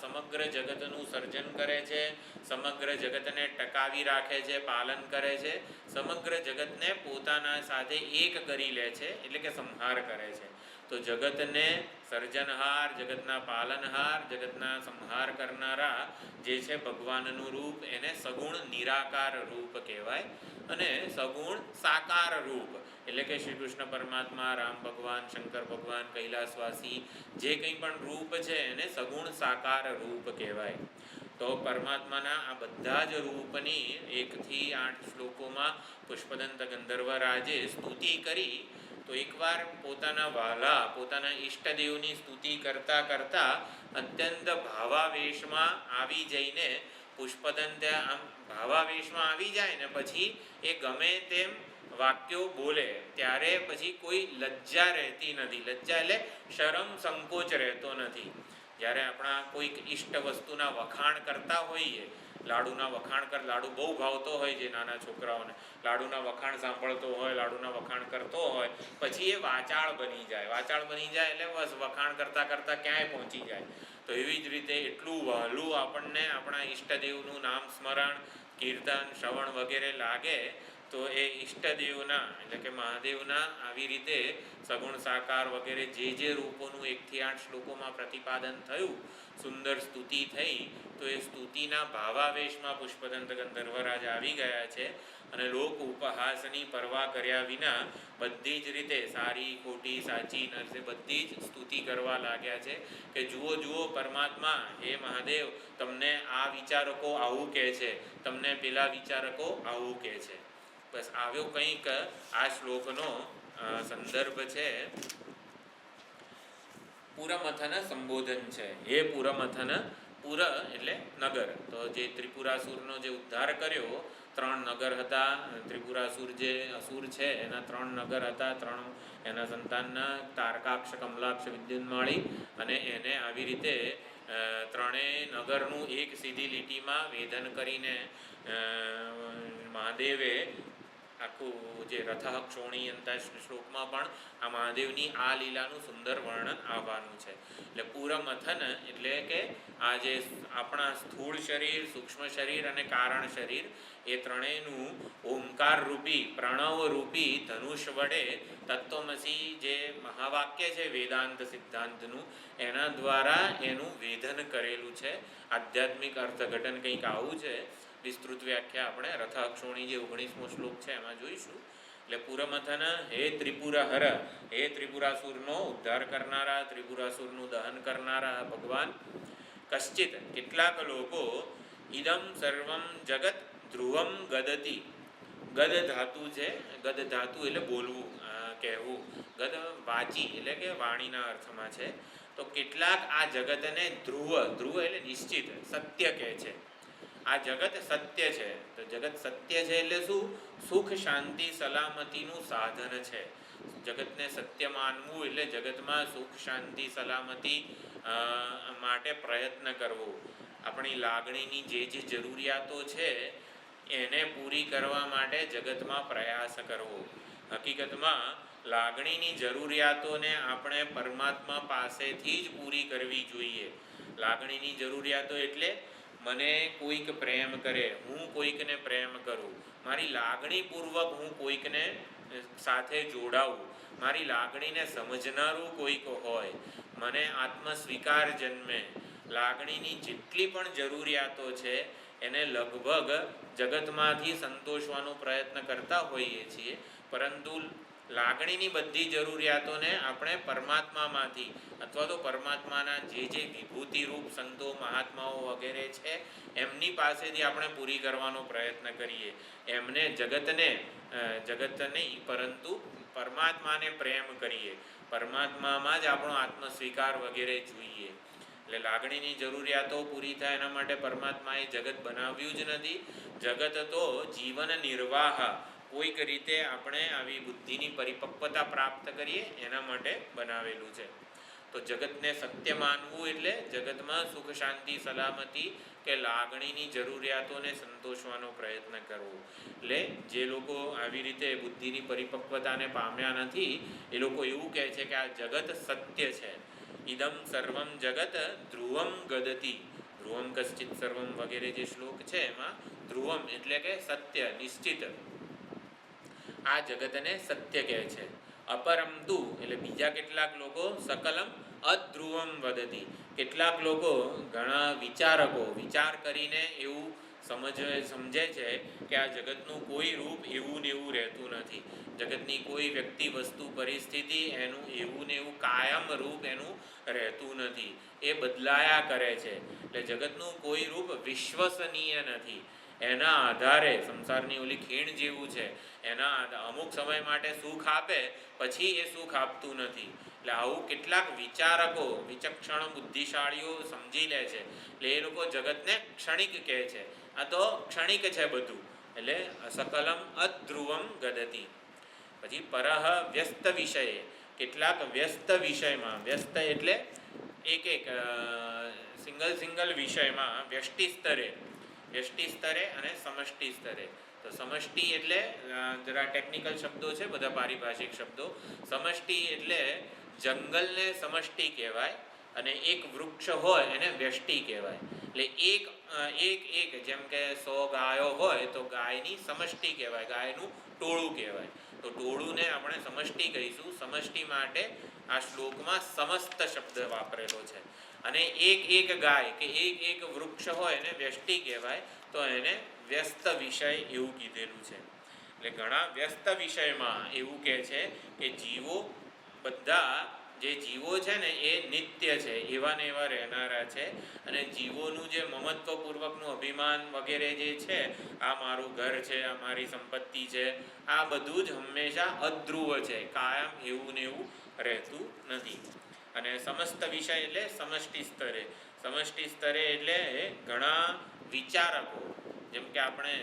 S1: સમગ્ર જગતનું સર્જન કરે છે, સમગ્ર જગતને ટકાવી રાખે છે, પાલન કરે છે, સમગ્ર જગતને પોતાના સાથે એક કરી લે છે એટલે કે સંહાર કરે છે. તો જગતને સર્જનહાર, જગતના પાલનહાર, જગતના સંહાર કરનારા જે છે ભગવાનનું રૂપ એને સગુણ નિરાકાર રૂપ કહેવાય. અને સગુણ સાકાર રૂપ એટલે કે શ્રી કૃષ્ણ પરમાત્મા, રામ ભગવાન, શંકર ભગવાન, કૈલાસવાસી જે કંઈ પણ રૂપ છે એને સગુણ સાકાર રૂપ કહેવાય. તો પરમાત્માના આ બધા જ રૂપની 1 થી 8 શ્લોકોમાં પુષ્પદંત ગંધર્વરાજે સ્તુતિ કરી. તો એકવાર પોતાના વહાલા, પોતાના ઈષ્ટદેવની સ્તુતિ કરતાં કરતાં અત્યંત ભાવાવેશમાં આવી જઈને પુષ્પદંત આમ ભાવાવેશમાં આવી જાય ને પછી એ ગમે તેમ વાક્યો બોલે ત્યારે પછી કોઈ લજ્જા રહેતી નથી. લજ્જા એટલે શરમ સંકોચ રહેતો નથી. જ્યારે આપણા કોઈક ઈષ્ટ વસ્તુના વખાણ કરતા હોઈએ, લાડુના વખાણ લાડુ બહુ ભાવતો હોય છે નાના છોકરાઓને, લાડુના વખાણ સાંભળતો હોય, લાડુના વખાણ કરતો હોય, પછી એ વાચાળ બની જાય. વાચાળ બની જાય એટલે બસ વખાણ કરતાં કરતાં ક્યાંય પહોંચી જાય. તો એવી જ રીતે એટલું વહાલું આપણને આપણા ઈષ્ટદેવનું નામ સ્મરણ, કીર્તન, શ્રવણ વગેરે લાગે તો એ ઈષ્ટદેવના એટલે કે મહાદેવના આવી રીતે સગુણ સાકાર વગેરે જે રૂપોનું 1 થી 8 શ્લોકોમાં પ્રતિપાદન થયું, સુંદર સ્તુતિ થઈ, તો એ સ્તુતિના ભાવાવેશમાં પુષ્પદંત ગંધર્વરાજ આવી ગયા છે અને લોક ઉપહાસની પરવા કર્યા વિના બધી જ રીતે સારી ખોટી સાચી નરસે બધી જ સ્તુતિ કરવા લાગ્યા છે કે જુઓ જુઓ પરમાત્મા, હે મહાદેવ, તમને આ વિચારકો આવું કહે છે, તમને પેલા વિચારકો આવું કહે છે. બસ આવ્યો કંઈક આ શ્લોકનો સંદર્ભ છે. પુરમથન સંબોધન છે. હે પુરમથન, પુર એટલે નગર. તો જે ત્રિપુરાસુરનો જે ઉદ્ધાર કર્યો, 3 નગર હતા. ત્રિપુરાસુર જે અસુર છે એના 3 નગર હતા. 3 એના સંતાનના તારકાક્ષ, કમલાક્ષ, વિદ્યુન્માળી, અને એને આવી રીતે 3 નગરનું એક સીધી લીટીમાં વેધન કરીને મહાદેવે આખું જે રથઃ ક્ષોણીયંતા શ્લોકમાં પણ આ મહાદેવની આ લીલાનું સુંદર વર્ણન આવવાનું છે. એટલે પુરમથન એટલે કે આ જે આપણા સ્થૂળ શરીર, સૂક્ષ્મ શરીર અને કારણ શરીર, એ ત્રણેયનું ઓમકાર રૂપી, પ્રણવ રૂપી ધનુષ વડે તત્વમસી જે મહાવાક્ય છે વેદાંત સિદ્ધાંતનું, એના દ્વારા એનું વેધન કરેલું છે. આધ્યાત્મિક અર્થઘટન કંઈક આવું છે. વિસ્તૃત વ્યાખ્યા આપણે રથાક્ષોણી જે 19મો શ્લોક છે એમાં જોઈશું. એટલે પુરમથન, હે ત્રિપુરહર, હે ત્રિપુરાસુરનો ઉદ્ધાર કરનારા, ત્રિપુરાસુરનું દહન કરનારા ભગવાન. કશ્ચિત કેટલાક લોકો, ઇદમ સર્વમ જગત ધ્રુવમ ગદતિ. ગદ ધાતુ છે. ગદ ધાતુ એટલે બોલવું, કહેવું. ગદ વાચી એટલે કે વાણીના અર્થમાં છે. તો કેટલાક આ જગતને ધ્રુવ, ધ્રુવ એટલે નિશ્ચિત, સત્ય કહે છે. આ જગત સત્ય છે. તો જગત સત્ય છે એટલે શું? સુખ શાંતિ સલામતીનું સાધન છે. જગતને સત્ય માનવું એટલે જગતમાં સુખ શાંતિ સલામતી માટે પ્રયત્ન કરવો. આપણી લાગણીની જે જરૂરિયાતો છે એને પૂરી કરવા માટે જગતમાં પ્રયાસ કરવો. હકીકતમાં લાગણીની જરૂરિયાતોને આપણે પરમાત્મા પાસેથી જ પૂરી કરવી જોઈએ. લાગણીની જરૂરિયાતો એટલે મને કોઈક પ્રેમ કરે, હું કોઈકને પ્રેમ કરું, મારી લાગણીપૂર્વક હું કોઈકને સાથે જોડાવું, મારી લાગણીને સમજનારું કોઈક હોય, મને આત્મસ્વીકાર જન્મે. લાગણીની જેટલી પણ જરૂરિયાતો છે એને લગભગ જગતમાંથી સંતોષવાનો પ્રયત્ન કરતા હોઈએ છીએ, પરંતુ લાગણીની બધી જરૂરિયાતોને આપણે પરમાત્મામાંથી અથવા તો પરમાત્માના જે વિભૂતિરૂપ સંતો મહાત્માઓ વગેરે છે એમની પાસેથી આપણે પૂરી કરવાનો પ્રયત્ન કરીએ. એમને જગત નહીં પરંતુ પરમાત્માને પ્રેમ કરીએ, પરમાત્મામાં જ આપણો આત્મસ્વીકાર વગેરે જોઈએ. એટલે લાગણીની જરૂરિયાતો પૂરી થાય એના માટે પરમાત્માએ જગત બનાવ્યું જ નથી. જગત તો જીવન નિર્વાહ, કોઈક રીતે આપણે આવી બુદ્ધિની પરિપક્વતા પ્રાપ્ત કરીએ એના માટે બનાવેલું છે. તો જગતને સત્ય માનવું એટલે જગતમાં સુખ શાંતિ સલામતી કે લાગણીની જરૂરિયાતોને સંતોષવાનો પ્રયત્ન કરવો. એટલે જે લોકો આવી રીતે બુદ્ધિની પરિપક્વતાને પામ્યા નથી એ લોકો એવું કહે છે કે આ જગત સત્ય છે. ઇદમ સર્વમ જગત ધ્રુવમ ગદતિ. ધ્રુવમ કશ્ચિત સર્વમ વગેરે જે શ્લોક છે એમાં ધ્રુવમ એટલે કે સત્ય, નિશ્ચિત. આ જગતને સત્ય કહે છે. અપરમ તુ એટલે બીજા કેટલાક લોકો સકલમ અધ્રુવમ વદતિ. કેટલાક લોકો, ઘણા વિચારકો વિચાર કરીને એવું સમજે છે કે આ જગતનું કોઈ રૂપ એવું ને એવું રહેતું નથી. જગતની કોઈ વ્યક્તિ વસ્તુ પરિસ્થિતિ એનું એવું ને એવું કાયમ રૂપ એનું રહેતું નથી, એ બદલાયા કરે છે. એટલે જગતનું કોઈ રૂપ વિશ્વસનીય નથી. એના આધારે સંસારની ઓલી ખીણ જેવું છે, એના અમુક સમય માટે સુખ આપે પછી એ સુખ આપતું નથી. એટલે આવું કેટલાક વિચારકો, વિચક્ષણ બુદ્ધિશાળીઓ સમજી લે છે. એટલે એ લોકો જગતને ક્ષણિક કહે છે. આ તો ક્ષણિક છે બધું. એટલે સકલમ અધ્રુવમ ગદતિ. પછી પરહ વ્યસ્ત વિષયે, કેટલાક વ્યસ્ત વિષયમાં, વ્યસ્ત એટલે એક સિંગલ વિષયમાં વ્યષ્ટિ સ્તરે અને સમષ્ટિ સ્તરે. તો સમષ્ટિ એટલે જરા ટેકનિકલ શબ્દો છે, બધા પારિભાષિક શબ્દો. સમષ્ટિ એટલે જંગલને સમષ્ટિ કહેવાય અને એક વૃક્ષ હોય એને વ્યષ્ટિ કહેવાય. એટલે એક એક એક જેમ કે 100 ગાયો હોય તો ગાયની સમષ્ટિ કહેવાય, ગાયનું ટોળું કહેવાય. તો ટોળુંને આપણે સમષ્ટિ કહીશું. સમષ્ટિ માટે આ શ્લોકમાં સમસ્ત શબ્દ વાપરેલો છે. અને એક એક ગાય કે એક એક વૃક્ષ હોય એને વ્યષ્ટિ કહેવાય, તો એને વ્યસ્ત વિષય એવું કીધેલું છે. એટલે ઘણા વ્યસ્ત વિષયમાં એવું કહે છે કે જીવો બધા જે જીવો છે ને એ નિત્ય છે, એવા ને એવા રહેનારા છે. અને જીવોનું જે મમત્વપૂર્વકનું અભિમાન વગેરે જે છે, આ મારું ઘર છે, આ મારી સંપત્તિ છે, આ બધું જ હંમેશા અધ્રુવ છે, કાયમ એવું ને એવું રહેતું નથી. અને સમસ્ત વિષય એટલે સમષ્ટિ સ્તરે. સમષ્ટિ સ્તરે એટલે ઘણા વિચારકો, જેમ કે આપણે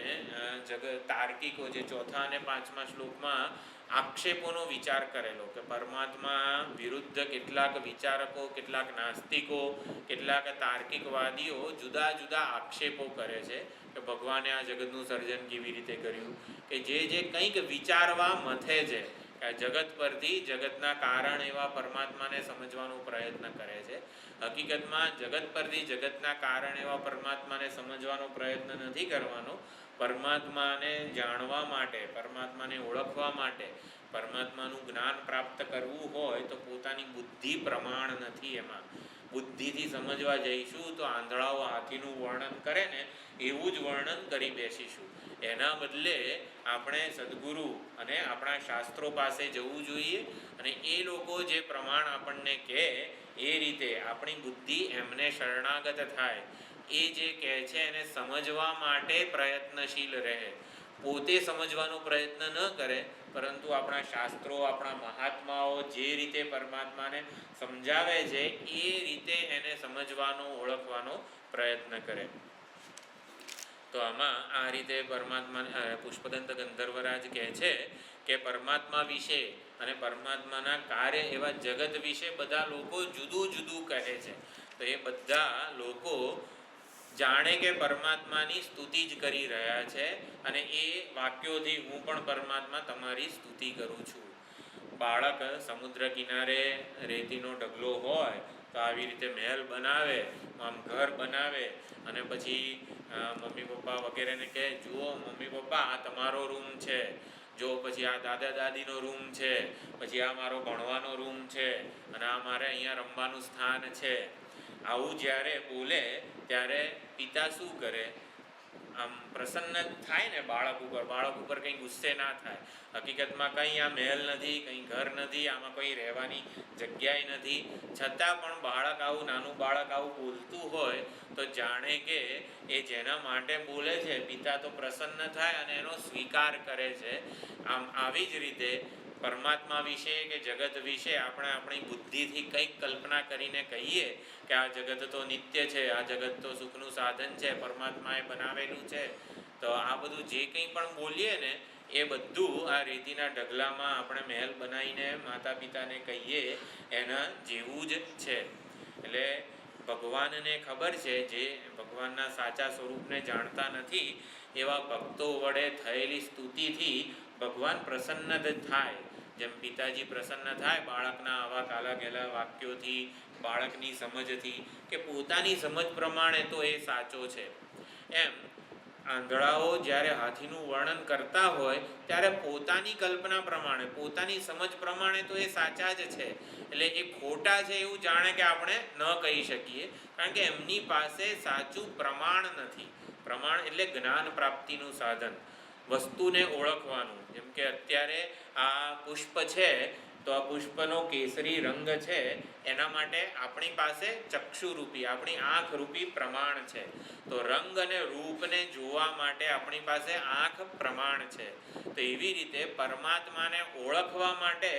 S1: તાર્કિકો જે 4થા અને 5મા શ્લોકમાં આક્ષેપોનો વિચાર કરેલો કે પરમાત્મા વિરુદ્ધ કેટલાક વિચારકો, કેટલાક નાસ્તિકો, કેટલાક તાર્કિકવાદીઓ જુદા જુદા આક્ષેપો કરે છે કે ભગવાને આ જગતનું સર્જન કેવી રીતે કર્યું, કે જે કંઈક વિચારવા મથે છે કે આ જગત પરથી જગતના કારણ એવા પરમાત્માને સમજવાનો પ્રયત્ન કરે છે. હકીકતમાં જગત પરથી જગતના કારણ એવા પરમાત્માને સમજવાનો પ્રયત્ન નથી કરવાનો. પરમાત્માને જાણવા માટે, પરમાત્માને ઓળખવા માટે, પરમાત્માનું જ્ઞાન પ્રાપ્ત કરવું હોય તો પોતાની બુદ્ધિ પ્રમાણ નથી. એમાં બુદ્ધિથી સમજવા જઈશું તો આંધળાઓ હાથીનું વર્ણન કરે ને એવું જ વર્ણન કરી બેસીશું. એના બદલે આપણે સદ્ગુરુ અને આપણા શાસ્ત્રો પાસે જવું જોઈએ અને એ લોકો જે પ્રમાણ આપણને કહે એ રીતે આપણી બુદ્ધિ એમને શરણાગત થાય. એ જે કહે છે એને સમજવા માટે પ્રયત્નશીલ રહે. પોતે સમજવાનો પ્રયત્ન ન કરે, પરંતુ આપણા શાસ્ત્રો, આપણા મહાત્માઓ જે રીતે પરમાત્માને સમજાવે છે એ રીતે એને સમજવાનો, ઓળખવાનો પ્રયત્ન કરે. તો આમાં આ રીતે પરમાત્મા પુષ્પદંત ગંધર્વરાજ કહે છે કે પરમાત્મા વિશે અને પરમાત્માના કાર્ય એવા જગત વિશે બધા લોકો જુદું જુદું કહે છે. તો એ બધા લોકો જાણે કે પરમાત્માની સ્તુતિ જ કરી રહ્યા છે અને એ વાક્યોથી હું પણ પરમાત્મા તમારી સ્તુતિ કરું છું. બાળક સમુદ્ર કિનારે રેતીનો ઢગલો હોય તો આવી રીતે મહેલ બનાવે, આમ ઘર બનાવે અને પછી મમ્મી પપ્પા વગેરેને કહે, જુઓ મમ્મી પપ્પા આ તમારો રૂમ છે, જો પછી આ દાદા દાદીનો રૂમ છે, પછી આ મારો ભણવાનો રૂમ છે અને આ મારે અહીંયા રમવાનું સ્થાન છે. આવું જ્યારે બોલે ત્યારે પિતા શું કરે? આમ પ્રસન્ન થાય ને બાળક ઉપર કંઈ ગુસ્સે ના થાય. હકીકતમાં કંઈ આ મહેલ નથી, કંઈ ઘર નથી, આમાં કંઈ રહેવાની જગ્યાએ નથી, છતાં પણ બાળક આવું, નાનું બાળક આવું બોલતું હોય તો જાણે કે એ જેના માટે બોલે છે પિતા તો પ્રસન્ન થાય અને એનો સ્વીકાર કરે છે. આમ આવી જ રીતે પરમાત્મા વિશે કે જગત વિશે આપણે આપણી બુદ્ધિથી કંઈક કલ્પના કરીને કહીએ કે આ જગત તો નિત્ય છે, આ જગત તો સુખનું સાધન છે, પરમાત્માએ બનાવેલું છે, તો આ બધું જે કંઈ પણ બોલીએ ને એ બધું આ રેતીના ઢગલામાં આપણે મહેલ બનાવીને માતા પિતાને કહીએ એના જેવું જ છે. એટલે ભગવાનને ખબર છે, જે ભગવાનના સાચા સ્વરૂપને જાણતા નથી એવા ભક્તો વડે થયેલી સ્તુતિથી ભગવાન પ્રસન્ન જ થાય. જેમ પિતાજી પ્રસન્ન થાય બાળકના આવા કાલા ઘેલા વાક્યોથી, બાળકની સમજથી, કે પોતાની સમજ પ્રમાણે તો એ સાચો છે. એમ આંધળાઓ જ્યારે હાથીનું વર્ણન કરતા હોય ત્યારે પોતાની કલ્પના પ્રમાણે, પોતાની સમજ પ્રમાણે તો એ સાચા જ છે, એટલે એ ખોટા છે એવું જાણે કે આપણે ન કહી શકીએ, કારણ કે એમની પાસે સાચું પ્રમાણ નથી. પ્રમાણ એટલે જ્ઞાન પ્રાપ્તિનું સાધન, વસ્તુને ઓળખવાનું. જેમ કે અત્યારે આ પુષ્પ છે તો આ પુષ્પનો કેસરી રંગ છે, એના માટે આપણી પાસે ચક્ષુરૂપી, આપણી આંખ રૂપી પ્રમાણ છે. તો રંગ અને રૂપને જોવા માટે આપણી પાસે આંખ પ્રમાણ છે. તો એવી રીતે પરમાત્માને ઓળખવા માટે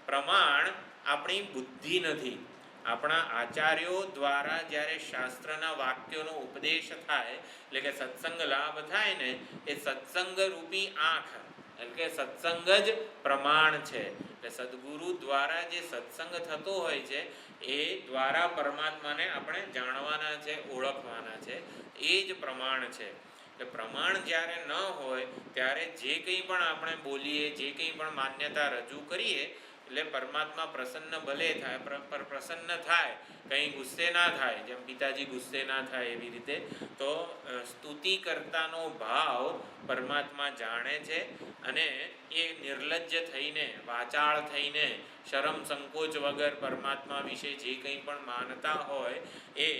S1: પ્રમાણ આપણી બુદ્ધિ નથી. આપણા આચાર્યો દ્વારા જ્યારે શાસ્ત્રના વાક્યોનો ઉપદેશ થાય, એટલે કે સત્સંગ લાભ થાય ને, એ સત્સંગ રૂપી આંખ, એટલે કે સત્સંગ જ પ્રમાણ છે. એટલે સદગુરુ દ્વારા જે સત્સંગ થતો હોય છે એ દ્વારા પરમાત્માને આપણે જાણવાના છે, ઓળખવાના છે, એ જ પ્રમાણ છે. એટલે પ્રમાણ જ્યારે ન હોય ત્યારે જે કંઈ પણ આપણે બોલીએ, જે કંઈ પણ માન્યતા રજૂ કરીએ એટલે પરમાત્મા પ્રસન્ન ભલે થાય, પ્રસન્ન થાય, કંઈ ગુસ્સે ના થાય, જેમ પિતાજી ગુસ્સે ના થાય એવી રીતે. તો સ્તુતિ કરતાનો ભાવ પરમાત્મા જાણે છે અને એ નિર્લજ્જ થઈને, વાચાળ થઈને, શરમ સંકોચ વગર પરમાત્મા વિશે જે કંઈ પણ માનતા હોય એ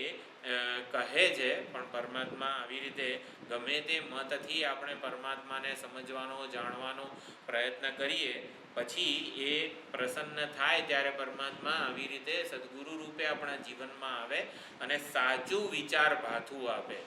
S1: કહે છે. પણ પરમાત્મા આવી રીતે ગમે તે મતથી આપણે પરમાત્માને સમજવાનો, જાણવાનો પ્રયત્ન કરીએ, પછી એ પ્રસન્ન થાય ત્યારે પરમાત્મા આવી રીતે સદગુરુ રૂપે આપણા જીવનમાં આવે અને સાચું વિચાર ભાથું આપે.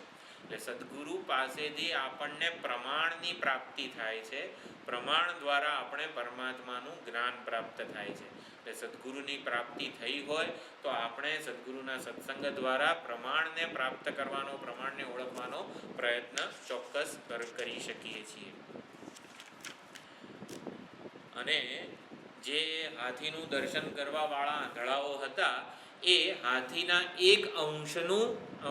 S1: એટલે સદગુરુ પાસેથી આપણને પ્રમાણની પ્રાપ્તિ થાય છે. પ્રમાણ દ્વારા આપણે પરમાત્માનું જ્ઞાન પ્રાપ્ત થાય છે. એટલે સદગુરુની પ્રાપ્તિ થઈ હોય તો આપણે સદગુરુના સત્સંગ દ્વારા પ્રમાણને પ્રાપ્ત કરવાનો, પ્રમાણને ઓળખવાનો પ્રયત્ન ચોક્કસ કરી શકીએ છીએ. અને જે હાથીનું દર્શન કરવાવાળા આંધળાઓ હતા એ હાથીના એક અંશનું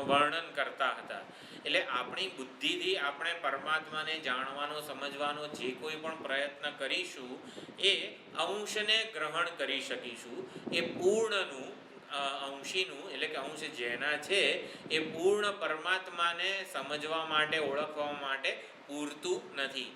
S1: વર્ણન કરતા હતા. એટલે આપણી બુદ્ધિથી આપણે પરમાત્માને જાણવાનો, સમજવાનો જે કોઈ પણ પ્રયત્ન કરીશું એ અંશને ગ્રહણ કરી શકીશું. એ પૂર્ણનું, અંશીનું, એટલે કે અંશ જેના છે એ પૂર્ણ પરમાત્માને સમજવા માટે, ઓળખવા માટે પૂરતું નથી.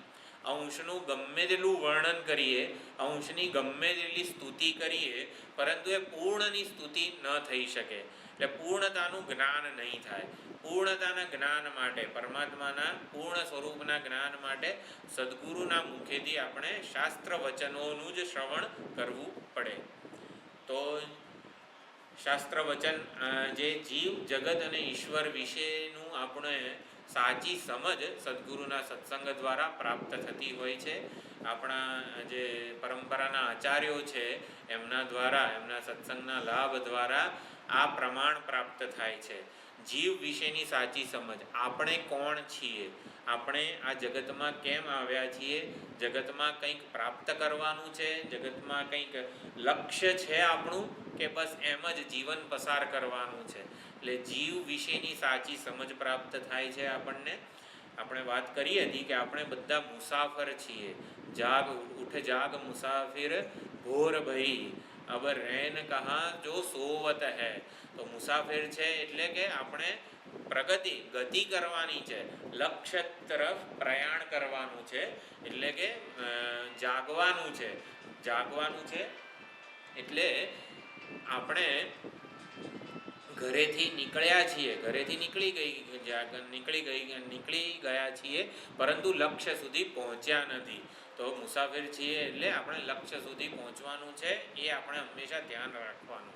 S1: અંશનું ગમે તેટલું વર્ણન કરીએ, અંશની ગમે તેટલી સ્તુતિ કરીએ, પરંતુ એ પૂર્ણની સ્તુતિ ન થઈ શકે. એટલે પૂર્ણતાનું જ્ઞાન નહીં થાય. પૂર્ણતાના જ્ઞાન માટે, પરમાત્માના પૂર્ણ સ્વરૂપના જ્ઞાન માટે સદગુરુના મુખેથી આપણે શાસ્ત્ર વચનોનું જ શ્રવણ કરવું પડે. તો શાસ્ત્ર વચન જે જીવ, જગત અને ઈશ્વર વિશેનું આપણે સાચી સમજ સદગુરુના સત્સંગ દ્વારા પ્રાપ્ત થતી હોય છે. આપણા જે પરંપરાના આચાર્યો છે એમના દ્વારા, એમના સત્સંગના લાભ દ્વારા આ પ્રમાણ પ્રાપ્ત થાય છે. જીવ વિશેની સાચી સમજ, આપણે કોણ છીએ, આપણે આ જગતમાં કેમ આવ્યા છીએ, જગતમાં કંઈક પ્રાપ્ત કરવાનું છે, જગતમાં કંઈક લક્ષ્ય છે આપણું, કે બસ એમ જ જીવન પસાર કરવાનું છે. એટલે જીવ વિશેની સાચી સમજ પ્રાપ્ત થાય છે આપણને. આપણે વાત કરી હતી કે આપણે બધા મુસાફર છીએ. જાગ ઉઠ જાગ મુસાફિર ઘોર ભઈ, અબ રૈન કહા જો સોવત હૈ. તો મુસાફિર છે એટલે કે આપણે પ્રગતિ, ગતિ કરવાની છે, લક્ષ્ય તરફ પ્રયાણ કરવાનું છે. એટલે કે જાગવાનું છે. જાગવાનું છે એટલે આપણે ઘરેથી નીકળ્યા છીએ, ઘરેથી નીકળી ગયા છીએ, પરંતુ લક્ષ્ય સુધી પહોંચ્યા નથી. તો મુસાફિર છીએ એટલે આપણે લક્ષ્ય સુધી પહોંચવાનું છે, એ આપણે હંમેશા ધ્યાન રાખવાનું.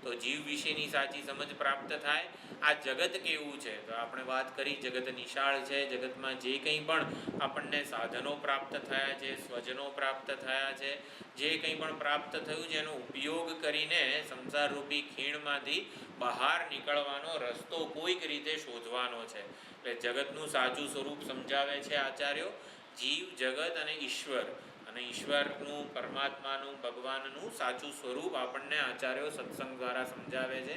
S1: તો જીવ વિશેની સાચી સમજ પ્રાપ્ત થાય. આ જગત કેવું છે તો આપણે વાત કરી, જગત નિશાળ છે. જગતમાં જે કંઈ પણ આપણને સાધનો પ્રાપ્ત થયા છે, સ્વજનો પ્રાપ્ત થયા છે, જે કંઈ પણ પ્રાપ્ત થયું છે એનો ઉપયોગ કરીને સંસારરૂપી ખીણમાંથી બહાર નીકળવાનો રસ્તો કોઈક રીતે શોધવાનો છે. એટલે જગતનું સાચું સ્વરૂપ સમજાવે છે આચાર્યો. જીવ, જગત અને ઈશ્વર, અને ઈશ્વરનું, પરમાત્માનું, ભગવાનનું સાચું સ્વરૂપ આપણને આચાર્યો સત્સંગ દ્વારા સમજાવે છે.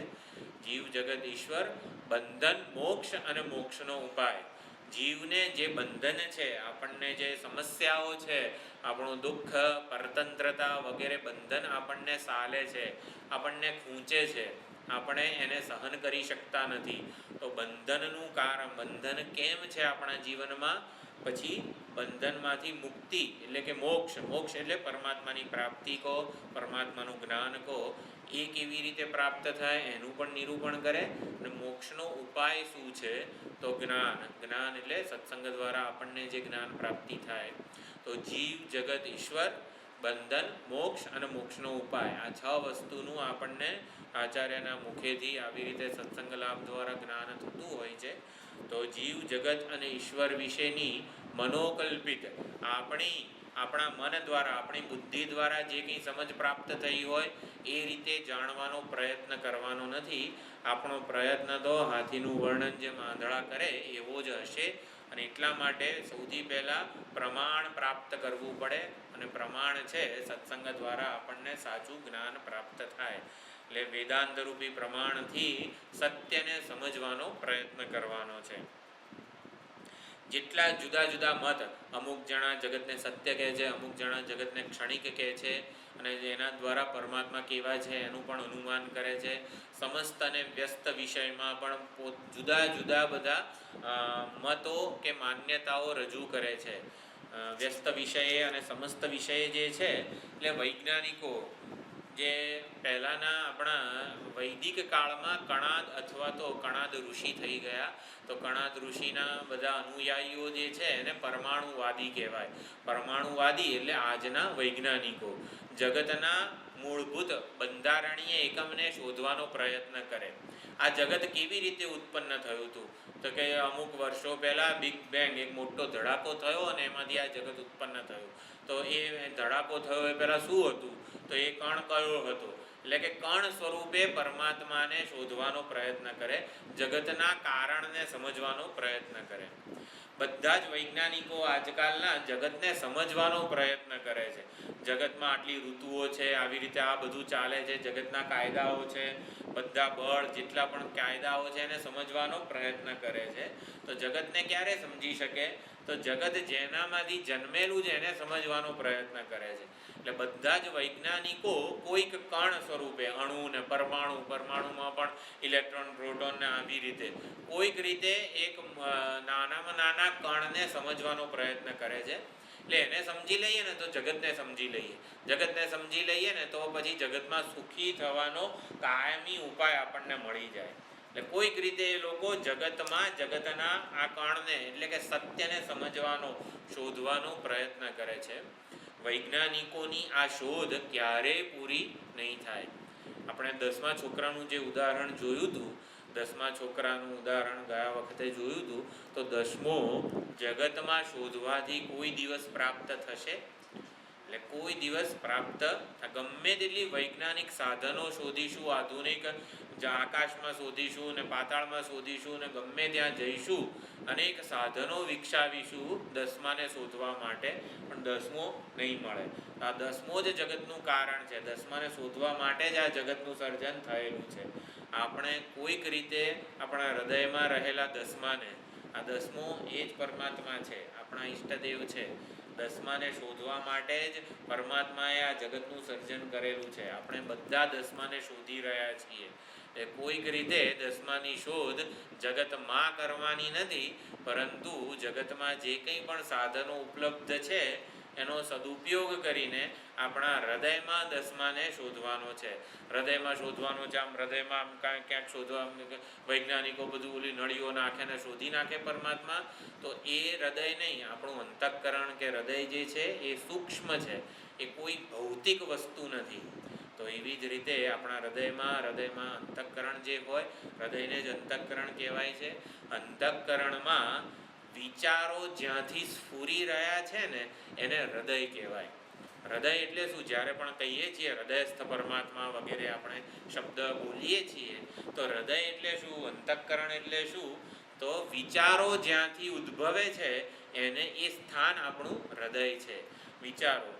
S1: જીવ, જગત, ઈશ્વર, બંધન, મોક્ષ અને મોક્ષનો ઉપાય. જીવને જે બંધન છે, આપણને જે સમસ્યાઓ છે, આપણું દુઃખ, પરતંત્રતા વગેરે બંધન આપણને સાલે છે, આપણને ખૂંચે છે, આપણે એને સહન કરી શકતા નથી. તો બંધનનું કારણ, બંધન કેમ છે આપણા જીવનમાં, પછી બંધનમાંથી મુક્તિ એટલે કે મોક્ષ, મોક્ષ એટલે પરમાત્માની પ્રાપ્તિ કહો, પરમાત્માનું જ્ઞાન કહો, એ કેવી રીતે પ્રાપ્ત થાય એનું પણ નિરૂપણ કરે. અને મોક્ષનો ઉપાય શું છે તો જ્ઞાન. જ્ઞાન એટલે સત્સંગ દ્વારા આપણને જે જ્ઞાન પ્રાપ્તિ થાય. તો જીવ, જગત, ઈશ્વર, બંધન, મોક્ષ અને મોક્ષનો ઉપાય, આ 6 વસ્તુનું આપણને આચાર્યના મુખેથી આવી રીતે સત્સંગ લાભ દ્વારા જ્ઞાન થતું હોય છે. તો જીવ, જગત અને ઈશ્વર વિશેની મનોકલ્પિત, આપણા મન દ્વારા, આપણી બુદ્ધિ દ્વારા જે કંઈ સમજ પ્રાપ્ત થઈ હોય એ રીતે જાણવાનો પ્રયત્ન કરવાનો નથી. આપણો પ્રયત્ન તો હાથીનું વર્ણન જેમ આંધળા કરે એવો જ હશે. અને એટલા માટે સૌથી પહેલાં પ્રમાણ પ્રાપ્ત કરવું પડે. અને પ્રમાણ છે સત્સંગ દ્વારા આપણને સાચું જ્ઞાન પ્રાપ્ત થાય. એટલે વેદાંતરૂપી પ્રમાણથી સત્યને સમજવાનો પ્રયત્ન કરવાનો છે. જેટલા જુદા જુદા મત, અમુક જણા જગતને સત્ય કહે છે, અમુક જણા જગતને ક્ષણિક કહે છે, અને એના દ્વારા પરમાત્મા કેવા છે એનું પણ અનુમાન કરે છે. સમસ્ત અને વ્યસ્ત વિષયમાં પણ જુદા જુદા બધા મતો કે માન્યતાઓ રજૂ કરે છે. વ્યસ્ત વિષયે અને સમસ્ત વિષયે જે છે એટલે વૈજ્ઞાનિકો જે પહેલાંના આપણા વૈદિક કાળમાં કણાદ અથવા તો કણાદ ઋષિ થઈ ગયા, તો કણાદ ઋષિના બધા અનુયાયીઓ જે છે એને પરમાણુવાદી કહેવાય. પરમાણુવાદી એટલે આજના વૈજ્ઞાનિકો જગતના મૂળભૂત બંધારણીય એકમને શોધવાનો પ્રયત્ન કરે. આ જગત કેવી રીતે ઉત્પન્ન થયું હતું, તો કે અમુક વર્ષો પહેલાં બિગ બેંગ એક મોટો ધડાકો થયો અને એમાંથી આ જગત ઉત્પન્ન થયું. તો એ ધડાકો થયો એ પહેલાં શું હતું, તો એ કણ કયો હતો, એટલે કે કણ સ્વરૂપે પરમાત્માને શોધવાનો પ્રયત્ન કરે, જગતના કારણને સમજવાનો પ્રયત્ન કરે. બધા જ વૈજ્ઞાનિકો આજકાલના જગતને સમજવાનો પ્રયત્ન કરે છે. જગતમાં આટલી ઋતુઓ છે, આવી રીતે આ બધું ચાલે છે, જગતના કાયદાઓ છે, બધા બળ જેટલા પણ કાયદાઓ છે એને સમજવાનો પ્રયત્ન કરે છે. તો જગતને ક્યારે સમજી શકે, તો જગત જેનામાંથી જન્મેલું છે એને સમજવાનો પ્રયત્ન કરે છે. એટલે બધા જ વૈજ્ઞાનિકો કોઈક કણ સ્વરૂપે, અણુ ને પરમાણુ, પરમાણુમાં પણ ઇલેક્ટ્રોન પ્રોટોન ને આવી રીતે કોઈક રીતે એક નાનામાં નાના કણને સમજવાનો પ્રયત્ન કરે છે. એટલે એને સમજી લઈએ ને તો જગતને સમજી લઈએ, જગતને સમજી લઈએ ને તો પછી જગતમાં સુખી થવાનો કાયમી ઉપાય આપણને મળી જાય. એટલે કોઈક રીતે એ લોકો જગતમાં જગતના આ કણને એટલે કે સત્યને સમજવાનો, શોધવાનો પ્રયત્ન કરે છે. વૈજ્ઞાનિકોની આ શોધ ક્યારેય પૂરી નહીં થાય. આપણે 10મા છોકરાનું જે ઉદાહરણ જોયું હતું, 10મા છોકરાનું ઉદાહરણ ગયા વખતે જોયું હતું, તો 10મો જગતમાં શોધવાથી કોઈ દિવસ પ્રાપ્ત થશે, એટલે કોઈ દિવસ પ્રાપ્ત, ગમે તેટલી વૈજ્ઞાનિક સાધનો શોધીશું, આધુનિક આકાશમાં શોધીશું ને પાતાળમાં શોધીશું ને ગમે ત્યાં જઈશું, અનેક સાધનો વિકસાવીશું 10માને શોધવા માટે, પણ 10મો નહીં મળે. આ 10મો જ જગતનું કારણ છે, 10માને શોધવા માટે જ આ જગતનું સર્જન થયેલું છે. આપણે કોઈક રીતે આપણા હૃદયમાં રહેલા 10માને, આ 10મો એ જ પરમાત્મા છે, આપણા ઈષ્ટદેવ છે. 10માને શોધવા માટે જ પરમાત્માએ આ જગતનું સર્જન કરેલું છે. આપણે બધા 10માને શોધી રહ્યા છીએ. એ કોઈક રીતે 10માની શોધ જગતમાં કરવાની નથી, પરંતુ જગતમાં જે કંઈ પણ સાધનો ઉપલબ્ધ છે એનો સદુપયોગ કરીને આપણા હૃદયમાં 10માને શોધવાનો છે. હૃદયમાં શોધવાનો છે, આમ હૃદયમાં આમ ક્યાંક શોધવા વૈજ્ઞાનિકો બધું ઓલી નળીઓ નાખે ને શોધી નાખે પરમાત્મા, તો એ હૃદય નહીં, આપણું અંતઃકરણ કે હૃદય જે છે એ સૂક્ષ્મ છે, એ કોઈ ભૌતિક વસ્તુ નથી. તો એવી જ રીતે આપણા હૃદયમાં અંતઃકરણ જે હોય, હૃદયને જ અંતઃકરણ કહેવાય છે. અંતઃકરણમાં વિચારો જ્યાંથી સ્ફુરી રહ્યા છે ને એને હૃદય કહેવાય. હૃદય એટલે શું, જ્યારે પણ કહીએ છીએ હૃદયસ્થ પરમાત્મા વગેરે આપણે શબ્દ બોલીએ છીએ, તો હૃદય એટલે શું, અંતઃકરણ એટલે શું, તો વિચારો જ્યાંથી ઉદ્ભવે છે એને એ સ્થાન આપણું હૃદય છે. વિચારો,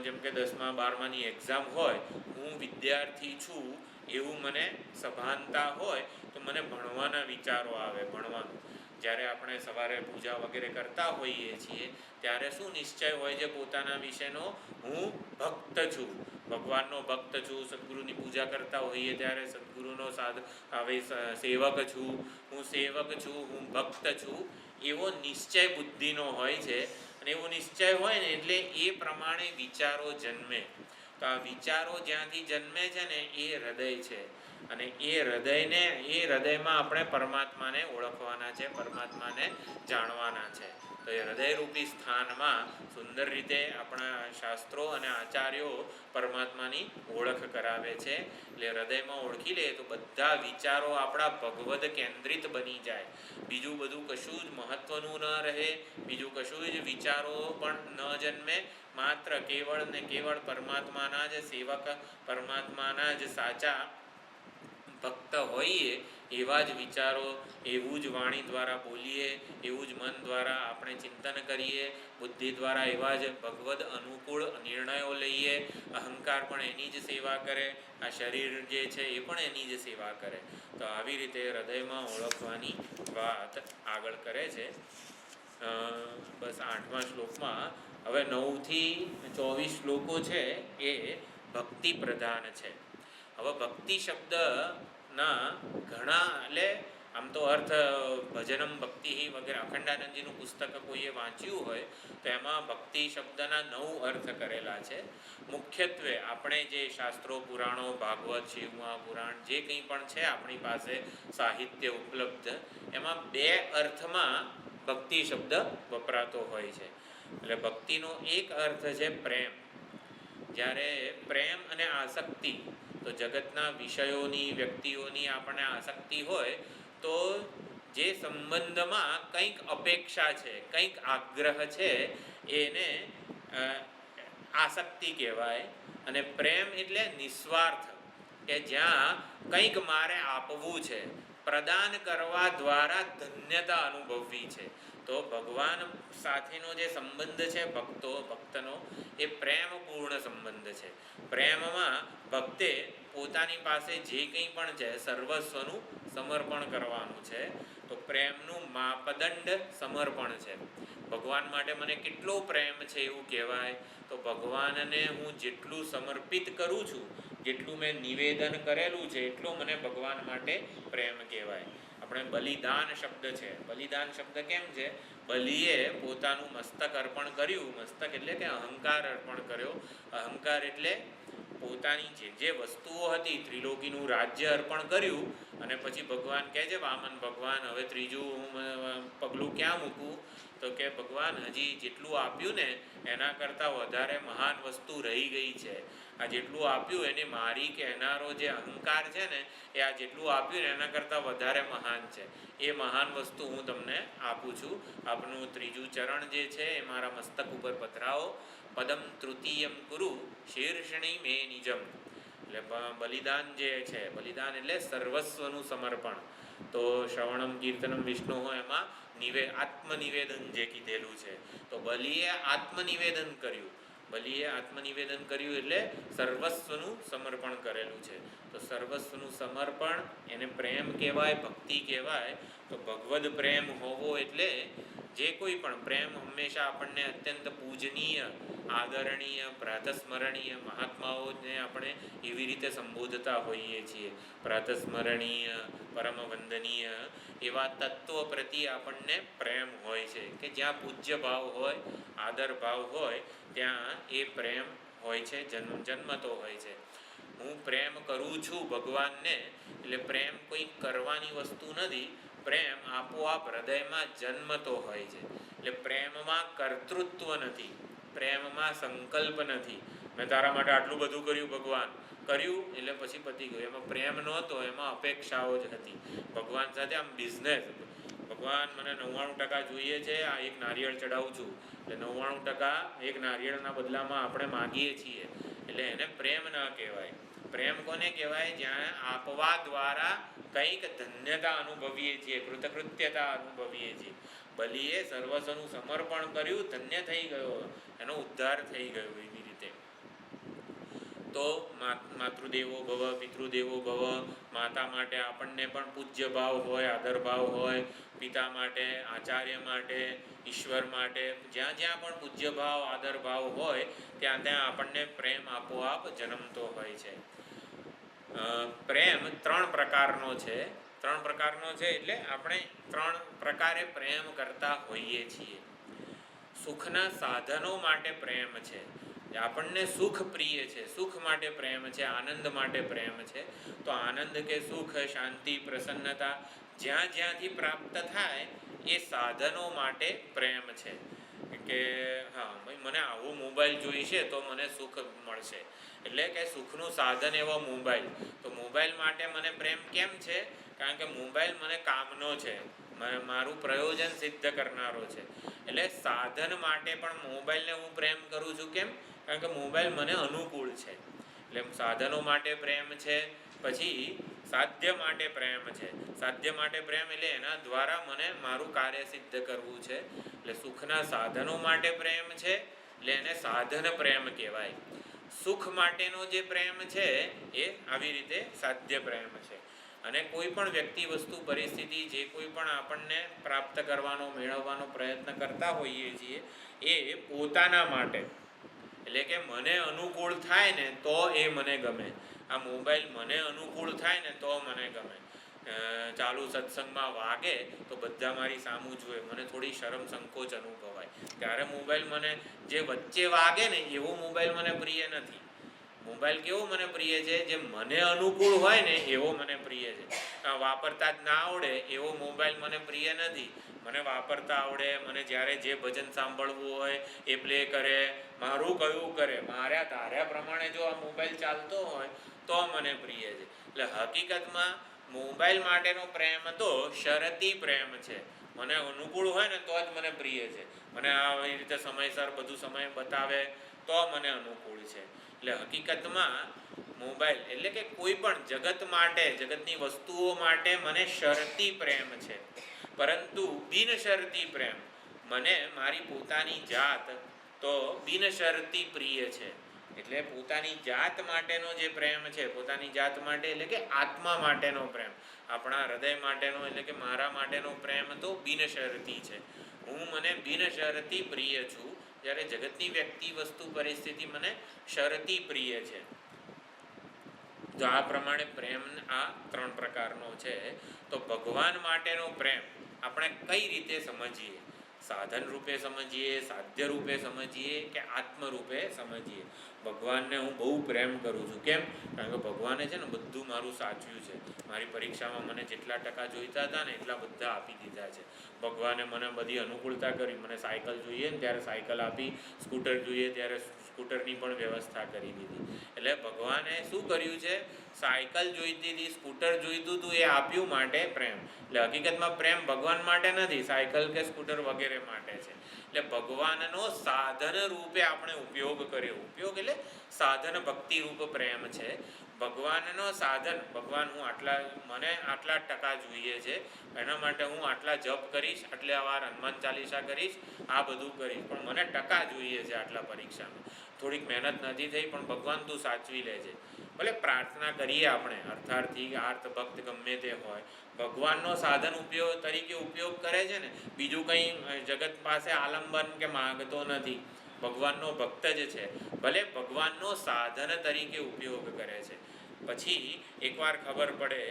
S1: જેમ કે 10મા 12માની એક્ઝામ હોય, હું વિદ્યાર્થી છું એવું મને સભાનતા હોય, તો મને ભણવાના વિચારો આવે, ભણવાનું. જ્યારે આપણે સવારે પૂજા વગેરે કરતા હોઈએ છીએ ત્યારે શું નિશ્ચય હોય છે પોતાના વિશેનો, હું ભક્ત છું, ભગવાનનો ભક્ત છું. સદગુરુની પૂજા કરતા હોઈએ ત્યારે સદગુરુનો સેવક છું, હું સેવક છું, હું ભક્ત છું, એવો નિશ્ચય બુદ્ધિનો હોય છે. અને એવો નિશ્ચય હોય ને એટલે એ પ્રમાણે વિચારો જન્મે. તો આ વિચારો જ્યાંથી જન્મે છે ને એ હૃદય છે. અને એ હૃદયમાં આપણે પરમાત્માને ઓળખવાના છે, પરમાત્માને જાણવાના છે. તો એ હૃદયરૂપી સ્થાનમાં સુંદર રીતે આપણા શાસ્ત્રો અને આચાર્યો પરમાત્માની ઓળખ કરાવે છે. એટલે હૃદયમાં ઓળખી લે તો બધા વિચારો આપણા ભગવદ કેન્દ્રિત બની જાય. બીજું બધું કશું જ મહત્વનું ન રહે, બીજું કશું જ વિચારો પણ ન જન્મે. માત્ર કેવળ ને કેવળ પરમાત્માના જ સેવક, પરમાત્માના જ સાચા ભક્ત હોઈએ એવા જ વિચારો, એવું જ વાણી દ્વારા બોલીએ, એવું જ મન દ્વારા આપણે ચિંતન કરીએ, બુદ્ધિ દ્વારા એવા જ ભગવદ અનુકૂળ નિર્ણયો લઈએ. અહંકાર પણ એની જ સેવા કરે, આ શરીર જે છે એ પણ એની જ સેવા કરે. તો આવી રીતે હૃદયમાં ઓળખવાની વાત આગળ કરે છે. બસ 8મા શ્લોકમાં હવે 9થી 24 શ્લોકો છે એ ભક્તિ પ્રધાન છે. હવે ભક્તિ શબ્દના ઘણા, એટલે આમ તો અર્થ ભજનમ ભક્તિ વગેરે અખંડાનંદજીનું પુસ્તક કોઈએ વાંચ્યું હોય તો એમાં ભક્તિ શબ્દના 9 અર્થ કરેલા છે. મુખ્યત્વે આપણે જે શાસ્ત્રો, પુરાણો, ભાગવત, શિવમાં પુરાણ જે કંઈ પણ છે આપણી પાસે સાહિત્ય ઉપલબ્ધ, એમાં 2 અર્થમાં ભક્તિ શબ્દ વપરાતો હોય છે. એટલે ભક્તિનો એક અર્થ છે પ્રેમ. જ્યારે પ્રેમ અને આસક્તિ, તો જગતના વિષયોની, વ્યક્તિઓની આપણને આસક્તિ હોય તો જે સંબંધમાં કંઈક અપેક્ષા છે, કંઈક આગ્રહ છે, એને આસક્તિ કહેવાય. અને પ્રેમ એટલે નિસ્વાર્થ, કે જ્યાં કંઈક મારે આપવું છે, પ્રદાન કરવા દ્વારા ધન્યતા અનુભવવી છે. તો ભગવાન સાથેનો જે સંબંધ છે ભક્તનો, એ પ્રેમપૂર્ણ સંબંધ છે. પ્રેમમાં ભક્તે પોતાની પાસે જે કંઈ પણ છે સર્વસ્વનું સમર્પણ કરવાનું છે. તો પ્રેમનું માપદંડ સમર્પણ છે. ભગવાન માટે મને કેટલો પ્રેમ છે એવું કહેવાય તો ભગવાનને હું જેટલું સમર્પિત કરું છું, જેટલું મેં નિવેદન કરેલું છે, એટલો મને ભગવાન માટે પ્રેમ કહેવાય. આપણે બલિદાન શબ્દ છે, બલિદાન શબ્દ કેમ છે? બલિએ પોતાનું મસ્તક અર્પણ કર્યું. મસ્તક એટલે કે અહંકાર અર્પણ કર્યો. અહંકાર એટલે પોતાની જે વસ્તુઓ હતી, ત્રિલોકીનું રાજ્ય અર્પણ કર્યું. અને પછી ભગવાન કહે છે, વામન ભગવાન, હવે ત્રીજું હું પગલું ક્યાં મૂકું? તો કે ભગવાન હજી જેટલું આપ્યું ને એના કરતાં વધારે મહાન વસ્તુ રહી ગઈ છે. આ જેટલું આપ્યું એને મારી કહેનારો જે અહંકાર છે ને, એ આ જેટલું આપ્યું ને એના કરતાં વધારે મહાન છે. એ મહાન વસ્તુ હું તમને આપું છું. આપનું ત્રીજું ચરણ જે છે એ મારા મસ્તક ઉપર પધરાવો. પદમ તૃતીયમ કુરુ શીર્ષણી મે નિજમ. એટલે બલિદાન જે છે, બલિદાન એટલે સર્વસ્વનું સમર્પણ. તો શ્રવણમ કીર્તનમ વિષ્ણુ હોય એમાં આત્મનિવેદન જે કીધેલું છે. તો બલિએ આત્મનિવેદન કર્યું. બલિએ આત્મનિવેદન કર્યું એટલે સર્વસ્વનું સમર્પણ કરેલું છે. તો સર્વસ્વનું સમર્પણ એને પ્રેમ કહેવાય, ભક્તિ કહેવાય. તો ભગવદ પ્રેમ હોવો એટલે જે કોઈ પણ પ્રેમ હંમેશા આપણને અત્યંત પૂજનીય, આદરણીય, પ્રાતસ્મરણીય મહાત્માઓને આપણે એવી રીતે સંબોધતા હોઈએ છીએ. પ્રાતસ્મરણીય, પરમ વંદનીય એવા તત્વો પ્રત્યે આપણને પ્રેમ હોય છે. કે જ્યાં પૂજ્ય ભાવ હોય, આદર ભાવ હોય, ત્યાં એ પ્રેમ હોય છે, જન્મતો હોય છે. હું પ્રેમ કરું છું ભગવાનને, એટલે પ્રેમ કોઈ કરવાની વસ્તુ નથી. પ્રેમ આપોઆપ હૃદયમાં જન્મતો હોય છે. એટલે પ્રેમમાં કર્તૃત્વ નથી, પ્રેમમાં સંકલ્પ નથી. મેં તારા માટે આટલું બધું કર્યું ભગવાન, કર્યું એટલે પછી પતી ગયું. એમાં પ્રેમ નહોતો, એમાં અપેક્ષાઓ જ હતી. ભગવાન સાથે આમ બિઝનેસ. ભગવાન મને 99% જોઈએ છે, આ એક નારિયેળ ચડાવું છું, એટલે 99% એક નારિયેળના બદલામાં આપણે માગીએ છીએ. એટલે એને પ્રેમ ન કહેવાય. પ્રેમ કોને કહેવાય? જ્યાં આપવા દ્વારા કંઈક ધન્યતા અનુભવીએ છીએ, કૃતકૃત્યતા અનુભવીએ છીએ. બલિએ સર્વસ્વનું સમર્પણ કર્યું, ધન્ય થઈ ગયો, એનો ઉદ્ધાર થઈ ગયો. એવી રીતે તો માતૃદેવો ભવ, પિતૃદેવો ભવ. માતા માટે આપણને પણ પૂજ્ય ભાવ હોય, આદર ભાવ હોય. પિતા માટે, આચાર્ય માટે, ઈશ્વર માટે, જ્યાં જ્યાં પણ પૂજ્ય ભાવ, આદર ભાવ હોય ત્યાં ત્યાં આપણને પ્રેમ આપોઆપ જન્મતો હોય છે. પ્રેમ 3 પ્રકારનો છે. 3 પ્રકારનો છે એટલે આપણે 3 પ્રકારે પ્રેમ કરતા હોઈએ છીએ. સુખના સાધનો માટે પ્રેમ છે. આપણને સુખ પ્રિય છે, સુખ માટે પ્રેમ છે, આનંદ માટે પ્રેમ છે. તો આનંદ કે સુખ, શાંતિ, પ્રસન્નતા જ્યાં જ્યાંથી પ્રાપ્ત થાય એ સાધનો માટે પ્રેમ છે. કે હા ભાઈ, મને આવો મોબાઈલ જોઈશે તો મને સુખ મળશે, એટલે કે સુખનું સાધન એવો મોબાઈલ. તો મોબાઈલ માટે મને પ્રેમ કેમ છે? કારણ કે મોબાઈલ મને કામનો છે, મારું પ્રયોજન સિદ્ધ કરનારો છે. એટલે સાધન માટે પણ મોબાઈલને હું પ્રેમ કરું છું. કેમ? કારણ કે મોબાઈલ મને અનુકૂળ છે. એટલે સાધનો માટે પ્રેમ છે. પછી સાધ્ય માટે પ્રેમ છે. સાધ્ય માટે પ્રેમ એટલે એના દ્વારા મને મારું કાર્ય સિદ્ધ કરવું છે. એટલે સુખના સાધનો માટે પ્રેમ છે, એટલે એને સાધન પ્રેમ કહેવાય. સુખ માટેનો જે પ્રેમ છે એ આવી રીતે સાધ્ય પ્રેમ છે. અને કોઈ પણ વ્યક્તિ, વસ્તુ, પરિસ્થિતિ જે કોઈ પણ આપણને પ્રાપ્ત કરવાનો, મેળવવાનો પ્રયત્ન કરતા હોઈએ છીએ એ પોતાના માટે, એટલે કે મને અનુકૂળ થાય ને તો એ મને ગમે. આ મોબાઈલ મને અનુકૂળ થાય ને તો મને ગમે. ચાલુ સત્સંગમાં વાગે તો બધા મારી સામું જોઈએ, મને થોડી શરમ સંકોચ અનુભવાય, ત્યારે મોબાઈલ મને જે વચ્ચે વાગે ને એવો મોબાઈલ મને પ્રિય નથી. મોબાઈલ કેવો મને પ્રિય છે? જે મને અનુકૂળ હોય ને એવો મને પ્રિય છે. વાપરતા જ ના આવડે એવો મોબાઈલ મને પ્રિય નથી. મને વાપરતા આવડે, મને જ્યારે જે ભજન સાંભળવું હોય એ પ્લે કરે, મારું કયું કરે, મારા ધાર્યા પ્રમાણે જો આ મોબાઈલ ચાલતો હોય તો મને પ્રિય છે. એટલે હકીકતમાં મોબાઈલ માટેનો પ્રેમ તો શરતી પ્રેમ છે. મને અનુકૂળ હોય ને તો જ મને પ્રિય છે. મને આવી રીતે સમયસર બધું સમય બતાવે તો મને અનુકૂળ છે. એટલે હકીકતમાં મોબાઈલ એટલે કે કોઈ પણ જગત માટે, જગતની વસ્તુઓ માટે મને શરતી પ્રેમ છે. પરંતુ બિનશરતી પ્રેમ, મને મારી પોતાની જાત તો બિનશરતી પ્રિય છે. એટલે પોતાની જાત માટેનો જે પ્રેમ છે, પોતાની જાત માટે એટલે કે આત્મા માટેનો પ્રેમ, આપણા હૃદય માટેનો એટલે કે મારા માટેનો પ્રેમ તો બિનશરતી છે. મને બિનશરતી પ્રિય છું, જ્યારે જગતની વ્યક્તિ, વસ્તુ, પરિસ્થિતિ મને શરતી પ્રિય છે. તો આ પ્રમાણે પ્રેમ આ 3 પ્રકારનો છે. તો ભગવાન માટેનો પ્રેમ આપણે કઈ રીતે સમજીએ? સાધન રૂપે સમજીએ, સાધ્ય રૂપે સમજીએ કે આત્મ રૂપે સમજીએ? ભગવાનને હું બહુ પ્રેમ કરું છું. કેમ? કારણ કે ભગવાને છે ને બધું મારું સાચવ્યું છે. મારી પરીક્ષામાં મને જેટલા ટકા જોઈતા હતા ને એટલા બધા આપી દીધા છે. ભગવાને મને બધી અનુકૂળતા કરી. મને સાયકલ જોઈએ ને ત્યારે સાયકલ આપી, સ્કૂટર જોઈએ ત્યારે સ્કૂટરની પણ વ્યવસ્થા કરી દીધી. એટલે ભગવાને શું કર્યું છે? સાયકલ જોઈતી હતી, સ્કૂટર જોઈતું હતું, એ આપ્યું માટે પ્રેમ. એટલે હકીકતમાં પ્રેમ ભગવાન માટે નથી, સાયકલ કે સ્કૂટર વગેરે માટે છે. એટલે ભગવાનનો સાધન રૂપે આપણે ઉપયોગ કર્યો. ઉપયોગ એટલે સાધન, ભક્તિ રૂપ પ્રેમ છે. ભગવાનનો સાધન, ભગવાન મને આટલા ટકા જોઈએ છે, એના માટે હું આટલા જપ કરીશ, આટલા વાર હનુમાન ચાલીસા કરીશ, આ બધું કરીશ, પણ મને ટકા જોઈએ છે આટલા પરીક્ષામાં. થોડીક મહેનત નથી થઈ પણ ભગવાન તું સાચવી લેજે. ભલે પ્રાર્થના કરીએ આપણે, અર્થાર્થી, આર્થ, ભક્ત ગમે તે હોય, ભગવાનનો સાધન તરીકે ઉપયોગ કરે છે ને, બીજું કંઈ જગત પાસે આલંબન કે માગતો નથી. ભગવાનનો ભક્ત જ છે, ભલે ભગવાનનો સાધન તરીકે ઉપયોગ કરે છે. પછી એકવાર ખબર પડે,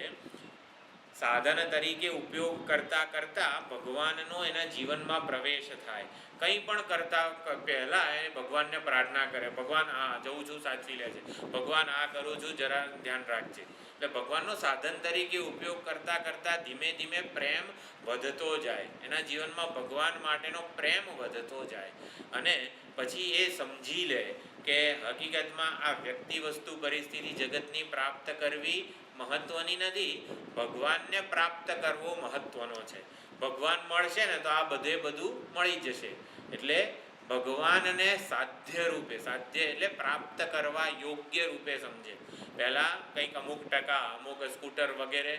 S1: સાધન તરીકે ઉપયોગ કરતાં કરતાં ભગવાનનો એના જીવનમાં પ્રવેશ થાય. કંઈ પણ કરતાં પહેલાં એ ભગવાનને પ્રાર્થના કરે, ભગવાન આ જઉં છું સાચવી લે છે, ભગવાન આ કરું છું જરા ધ્યાન રાખજે. એટલે ભગવાનનો સાધન તરીકે ઉપયોગ કરતાં કરતાં ધીમે ધીમે પ્રેમ વધતો જાય. એના જીવનમાં ભગવાન માટેનો પ્રેમ વધતો જાય. અને પછી એ સમજી લે કે હકીકતમાં આ વ્યક્તિ, વસ્તુ, પરિસ્થિતિ જગતની પ્રાપ્ત કરવી મહત્વની નથી, ભગવાનને પ્રાપ્ત કરવો મહત્વનો છે. ભગવાન મળશે ને તો આ બધું મળી જશે. એટલે ભગવાનને સાધ્ય રૂપે, સાધ્ય એટલે પ્રાપ્ત કરવા યોગ્ય રૂપે સમજે. પહેલાં કંઈક અમુક ટકા, અમુક સ્કૂટર વગેરે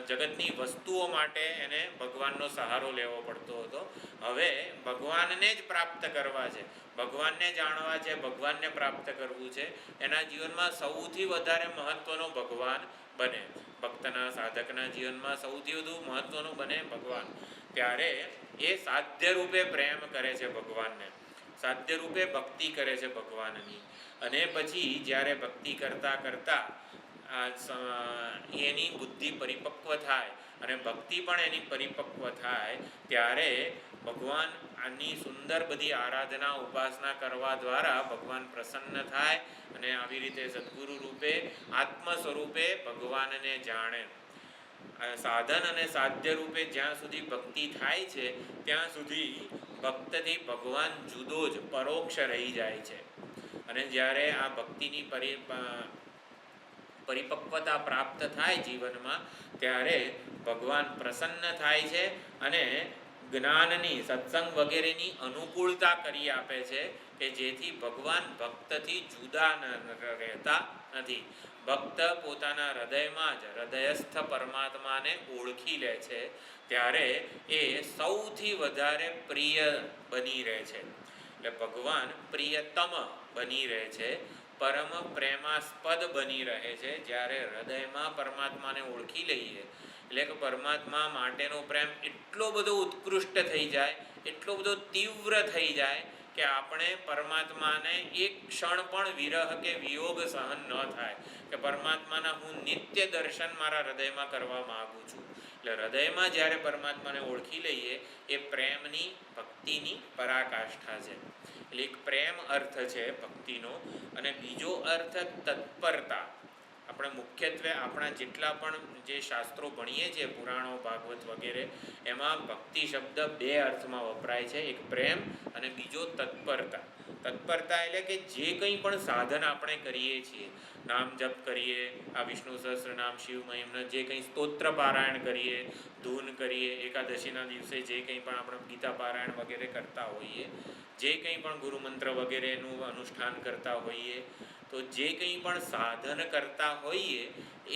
S1: જગતની વસ્તુઓ માટે એને ભગવાનનો સહારો લેવો પડતો હતો. હવે ભગવાનને જ પ્રાપ્ત કરવા છે, ભગવાનને જાણવા છે, ભગવાનને પ્રાપ્ત કરવું છે. એના જીવનમાં સૌથી વધારે મહત્વનો ભગવાન બને. ભક્તના, સાધકના જીવનમાં સૌથી વધુ મહત્વનું બને ભગવાન. ત્યારે એ સાધ્ય રૂપે પ્રેમ કરે છે ભગવાનને, સાધ્ય રૂપે ભક્તિ કરે છે ભગવાનની. અને પછી જ્યારે ભક્તિ કરતાં કરતાં એની બુદ્ધિ પરિપક્વ થાય અને ભક્તિ પણ એની પરિપક્વ થાય, ત્યારે ભગવાન આની સુંદર બધી આરાધના, ઉપાસના કરવા દ્વારા ભગવાન પ્રસન્ન થાય અને આવી રીતે સદગુરુ રૂપે, આત્મ સ્વરૂપે ભગવાનને જાણે. સાધન અને સાધ્ય રૂપે જ્યાં સુધી ભક્તિ થાય છે ત્યાં સુધી ભક્તથી ભગવાન જુદો જ, પરોક્ષ રહી જાય છે. અને જ્યારે આ ભક્તિની પરિપક્વતા પ્રાપ્ત થાય જીવનમાં, ત્યારે ભગવાન પ્રસન્ન થાય છે અને જ્ઞાનની, સત્સંગ વગેરેની અનુકૂળતા કરી આપે છે કે જેથી ભગવાન ભક્તથી જુદા રહેતા નથી. ભક્ત પોતાના હૃદયમાં જ હૃદયસ્થ પરમાત્માને ઓળખી લે છે, ત્યારે એ સૌથી વધારે પ્રિય બની રહે છે. એટલે ભગવાન પ્રિયતમ બની રહે છે. પરમ પ્રેમાસ્પદ બની રહે છે. જ્યારે હૃદયમાં પરમાત્માને ઓળખી લઈએ એટલે કે પરમાત્મા માટેનો પ્રેમ એટલો બધો ઉત્કૃષ્ટ થઈ જાય, એટલો બધો તીવ્ર થઈ જાય કે આપણે પરમાત્માને એક ક્ષણ પણ વિરહ કે વિયોગ સહન ન થાય, કે પરમાત્માના હું નિત્ય દર્શન મારા હૃદયમાં કરવા માગું છું. એટલે હૃદયમાં જ્યારે પરમાત્માને ઓળખી લઈએ એ પ્રેમની, ભક્તિની પરાકાષ્ઠા છે. એટલે એક પ્રેમ અર્થ છે ભક્તિનો, અને બીજો અર્થ તત્પરતા. આપણે મુખ્યત્વે આપણા જેટલા પણ જે શાસ્ત્રો ભણીએ છીએ, પુરાણો, ભાગવત વગેરે, એમાં ભક્તિ શબ્દ બે અર્થમાં વપરાય છે, એક પ્રેમ અને બીજો તત્પરતા. તત્પરતા એટલે કે જે કંઈ પણ સાધન આપણે કરીએ છીએ, નામ જપ કરીએ, આ વિષ્ણુ સહસ્ત્રનામ, શિવ મહિમ્ન, જે કંઈ સ્તોત્ર પારાયણ કરીએ, ધૂન કરીએ, એકાદશીના દિવસે જે કંઈ પણ આપણે ગીતા પારાયણ વગેરે કરતા હોઈએ, જે કંઈ પણ ગુરુમંત્ર વગેરેનું અનુષ્ઠાન કરતા હોઈએ, તો જે કંઈ પણ સાધન કરતા હોઈએ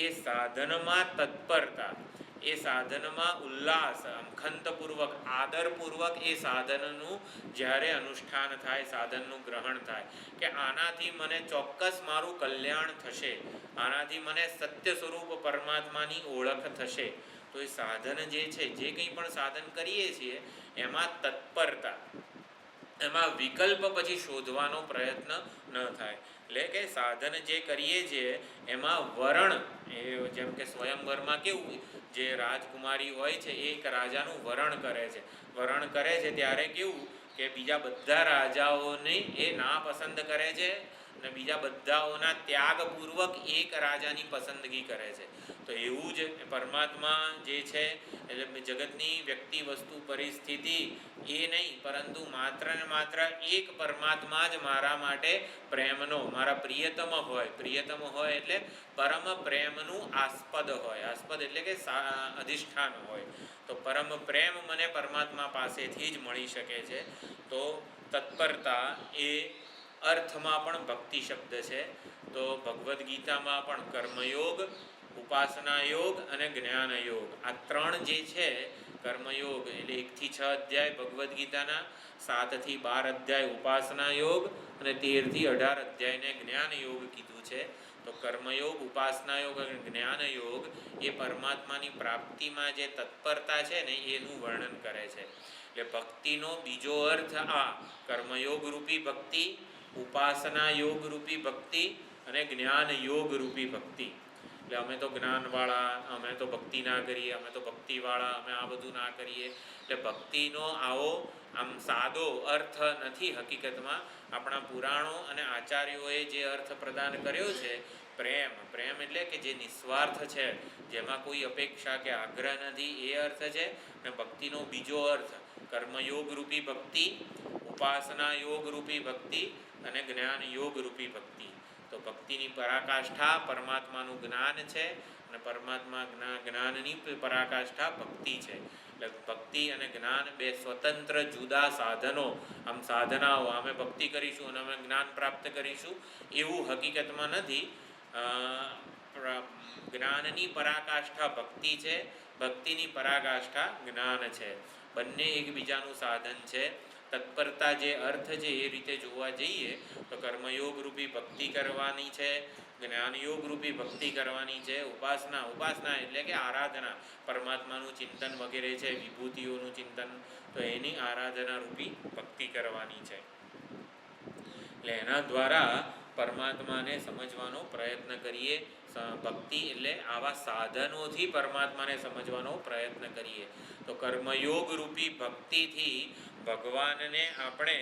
S1: એ સાધનમાં તત્પરતા, એ સાધનમાં ઉલ્લાસ, ખંતપૂર્વક, આદરપૂર્વક એ સાધનનું જ્યારે અનુષ્ઠાન થાય, સાધનનું ગ્રહણ થાય, કે આનાથી મને ચોક્કસ મારું કલ્યાણ થશે, આનાથી મને સત્ય સ્વરૂપ પરમાત્માની ઓળખ થશે, તો એ સાધન જે છે, જે કંઈ પણ સાધન કરીએ છીએ એમાં તત્પરતા, એમાં વિકલ્પ પછી શોધવાનો પ્રયત્ન ન થાય. એટલે કે સાધન જે કરીએ છીએ એમાં વરણ, એ જેમ કે સ્વયંવરમાં કેવું, જે રાજકુમારી હોય છે એ એક રાજાનું વરણ કરે છે. વરણ કરે છે ત્યારે કેવું કે બીજા બધા રાજાઓને એ ના પસંદ કરે છે, અને બીજા બધાઓના ત્યાગપૂર્વક એક રાજાની પસંદગી કરે છે. તો એવું જ પરમાત્મા જે છે, એટલે જગતની વ્યક્તિ, વસ્તુ, પરિસ્થિતિ એ નહીં, પરંતુ માત્ર ને માત્ર એક પરમાત્મા જ મારા માટે પ્રેમનો, મારા પ્રિયતમ હોય. પ્રિયતમ હોય એટલે પરમ પ્રેમનું આસ્પદ હોય. આસ્પદ એટલે કે અધિષ્ઠાન હોય. તો પરમ પ્રેમ મને પરમાત્મા પાસેથી જ મળી શકે છે. તો તત્પરતા એ અર્થમાં પણ ભક્તિ શબ્દ છે. તો ભગવદ્ ગીતામાં પણ કર્મયોગ, ઉપાસના યોગ અને જ્ઞાન યોગ, આ ત્રણ જે છે, કર્મયોગ એટલે 1 થી 6 અધ્યાય ભગવદ્ ગીતાના, 7 થી 12 અધ્યાય ઉપાસના યોગ, અને 13 થી 18 અધ્યાયને જ્ઞાન યોગ કીધું છે. તો કર્મયોગ, ઉપાસના યોગ અને જ્ઞાન યોગ એ પરમાત્માની પ્રાપ્તિમાં જે તત્પરતા છે ને એનું વર્ણન કરે છે. એટલે ભક્તિનો બીજો અર્થ આ કર્મયોગ રૂપી ભક્તિ, ઉપાસના યોગ રૂપી ભક્તિ અને જ્ઞાન યોગ રૂપી ભક્તિ. એટલે અમે તો જ્ઞાનવાળા, અમે તો ભક્તિ ના કરીએ, અમે તો ભક્તિવાળા, અમે આ બધું ના કરીએ. એટલે ભક્તિનો આવો આમ સાદો અર્થ નથી. હકીકતમાં આપણા પુરાણો અને આચાર્યોએ જે અર્થ પ્રદાન કર્યો છે, પ્રેમ, પ્રેમ એટલે કે જે નિસ્વાર્થ છે, જેમાં કોઈ અપેક્ષા કે આગ્રહ નથી, એ અર્થ છે. અને ભક્તિનો બીજો અર્થ કર્મયોગ રૂપી ભક્તિ, ઉપાસના યોગ રૂપી ભક્તિ અને જ્ઞાન યોગ રૂપી ભક્તિ. તો ભક્તિની પરાકાષ્ઠા પરમાત્માનું જ્ઞાન છે, અને પરમાત્મા જ્ઞાનની પરાકાષ્ઠા ભક્તિ છે. એટલે ભક્તિ અને જ્ઞાન બે સ્વતંત્ર જુદા સાધનો, આમ સાધનાઓ, અમે ભક્તિ કરીશું અને અમે જ્ઞાન પ્રાપ્ત કરીશું એવું હકીકતમાં નથી. જ્ઞાનની પરાકાષ્ઠા ભક્તિ છે, ભક્તિની પરાકાષ્ઠા જ્ઞાન છે. બંને એકબીજાનું સાધન છે. તત્પરતા જે અર્થ છે એ રીતે જોવા જઈએ તો કર્મયોગ રૂપી ભક્તિ કરવાની છે, જ્ઞાનયોગ રૂપી ભક્તિ કરવાની છે. ઉપાસના એટલે કે આરાધના, પરમાત્માનું ચિંતન વગેરે છે, વિભૂતિઓનું ચિંતન, તો એની આરાધના રૂપી ભક્તિ કરવાની છે. એટલે એના દ્વારા પરમાત્માને સમજવાનો પ્રયત્ન કરીએ. ભક્તિ એટલે આવા સાધનોથી પરમાત્માને સમજવાનો પ્રયત્ન કરીએ. તો કર્મયોગ રૂપી ભક્તિથી ભગવાનને આપણે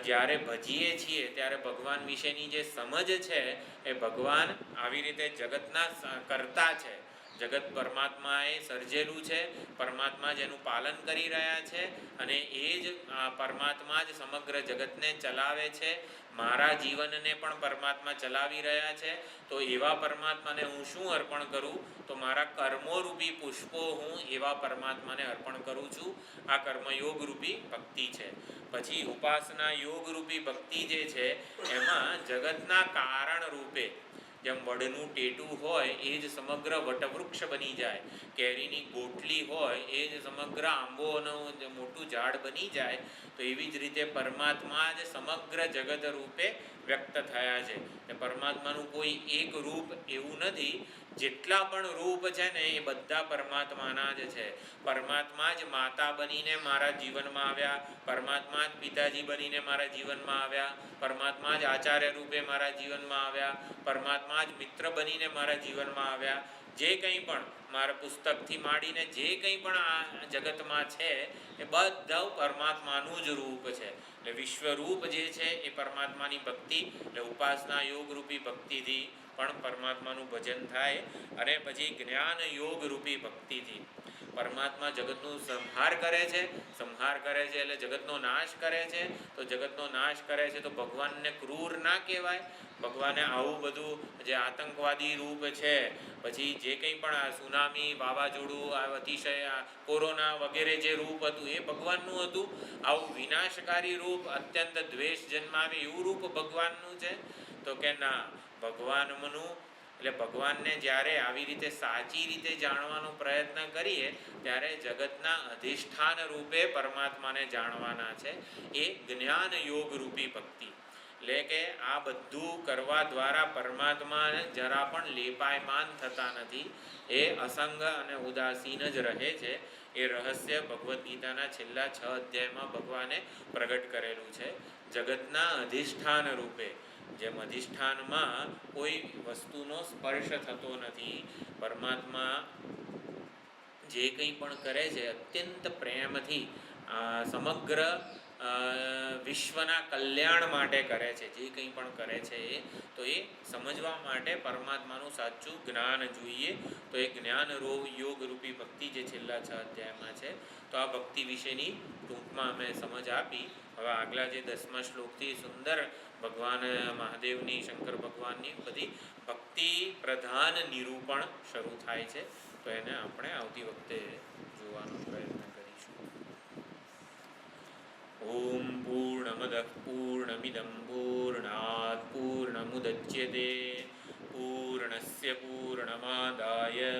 S1: જ્યારે ભજીએ છીએ ત્યારે ભગવાન વિશેની જે સમજ છે એ ભગવાન આવી રીતે જગતના કર્તા છે. જગત પરમાત્માએ સર્જેલું છે, પરમાત્મા જ એનું પાલન કરી રહ્યા છે, અને એ જ પરમાત્મા જ સમગ્ર જગતને ચલાવે છે. મારા જીવનને પણ પરમાત્મા ચલાવી રહ્યા છે. તો એવા પરમાત્માને હું શું અર્પણ કરું? તો મારા કર્મોરૂપી પુષ્પો હું એવા પરમાત્માને અર્પણ કરું છું. આ કર્મયોગ રૂપી ભક્તિ છે. પછી ઉપાસના યોગ રૂપી ભક્તિ જે છે એમાં જગતના કારણ રૂપે, જેમ વડનું ટેટું હોય એ જ સમગ્ર વટવૃક્ષ બની જાય, કેરીની ગોટલી હોય એ જ સમગ્ર આંબોનું મોટું ઝાડ બની જાય, તો એવી જ રીતે પરમાત્મા જ સમગ્ર જગત રૂપે વ્યક્ત થયા છે. પરમાત્માનું કોઈ એક રૂપ એવું નથી, જેટલા પણ રૂપ છે ને એ બધા પરમાત્માના જ છે. પરમાત્મા જ માતા બનીને મારા જીવનમાં આવ્યા, પરમાત્મા જ પિતાજી બનીને મારા જીવનમાં આવ્યા, પરમાત્મા જ આચાર્ય રૂપે મારા જીવનમાં આવ્યા, પરમાત્મા જ મિત્ર બનીને મારા જીવનમાં આવ્યા. જે કંઈ પણ મારા પુસ્તકથી માંડીને જે કંઈ પણ આ જગતમાં છે એ બધા પરમાત્માનું જ રૂપ છે. એટલે વિશ્વરૂપ જે છે એ પરમાત્માની ભક્તિ, એટલે ઉપાસના યોગ રૂપી ભક્તિથી પણ પરમાત્માનું ભજન થાય. અને પછી જ્ઞાન યોગ રૂપી ભક્તિથી પરમાત્મા જગતનું સંહાર કરે છે. સંહાર કરે છે એટલે જગતનો નાશ કરે છે. તો જગતનો નાશ કરે છે તો ભગવાનને ક્રૂર ના કહેવાય. ભગવાને આવું બધું જે આતંકવાદી રૂપ છે, પછી જે કંઈ પણ આ સુનામી, વાવાઝોડું, આ અતિશય કોરોના વગેરે જે રૂપ હતું એ ભગવાનનું હતું. આવું વિનાશકારી રૂપ, અત્યંત દ્વેષ જન્માવે એવું રૂપ ભગવાનનું છે? તો કે ના, ભગવાનનું એટલે ભગવાનને જ્યારે આવી રીતે સાચી રીતે જાણવાનો પ્રયત્ન કરીએ ત્યારે જગતના અધિષ્ઠાન રૂપે પરમાત્માને જાણવાના છે. એ જ્ઞાન યોગ રૂપી ભક્તિ, એટલે કે આ બધું કરવા દ્વારા પરમાત્માને જરા પણ લેપાયમાન થતા નથી. એ અસંગ અને ઉદાસીન જ રહે છે. એ રહસ્ય ભગવદ્ ગીતાના છેલ્લા 6 અધ્યાયમાં ભગવાને પ્રગટ કરેલું છે. જગતના અધિષ્ઠાન રૂપે, જેમ અધિષ્ઠાનમાં કોઈ વસ્તુનો સ્પર્શ થતો નથી, પરમાત્મા જે કંઈ પણ કરે છે અત્યંત પ્રેમથી સમગ્ર વિશ્વના કલ્યાણ માટે કરે છે. જે કંઈ પણ કરે છે તો એ સમજવા માટે પરમાત્માનું સાચું જ્ઞાન જોઈએ. તો એ જ્ઞાન યોગ રૂપી ભક્તિ જે છેલ્લા 6 અધ્યાયમાં છે, તો આ ભક્તિ વિશેની ટૂંકમાં અમે સમજ આપી. હવે આગલા જે 10મા શ્લોકથી સુંદર ભગવાન મહાદેવની, શંકર ભગવાનની બધી ભક્તિ પ્રધાન નિરૂપણ શરૂ થાય છે. તો એને આપણે આવતી વખતે જોવાનો પ્રયત્ન કરીશું. ઓમ પૂર્ણમદઃ પૂર્ણમિદં પૂર્ણાત પૂર્ણમુદચ્યતે પૂર્ણસ્ય પૂર્ણમાદાય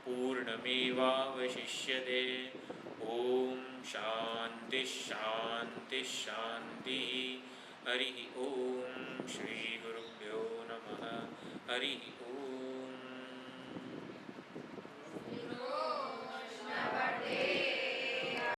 S1: પૂર્ણમેવાવશિષ્યતે. ઓમ શાંતિ શાંતિ શાંતિ. હરિ ઓમ. શ્રી ગુરુભ્યો નમઃ. હરિ ઓમ.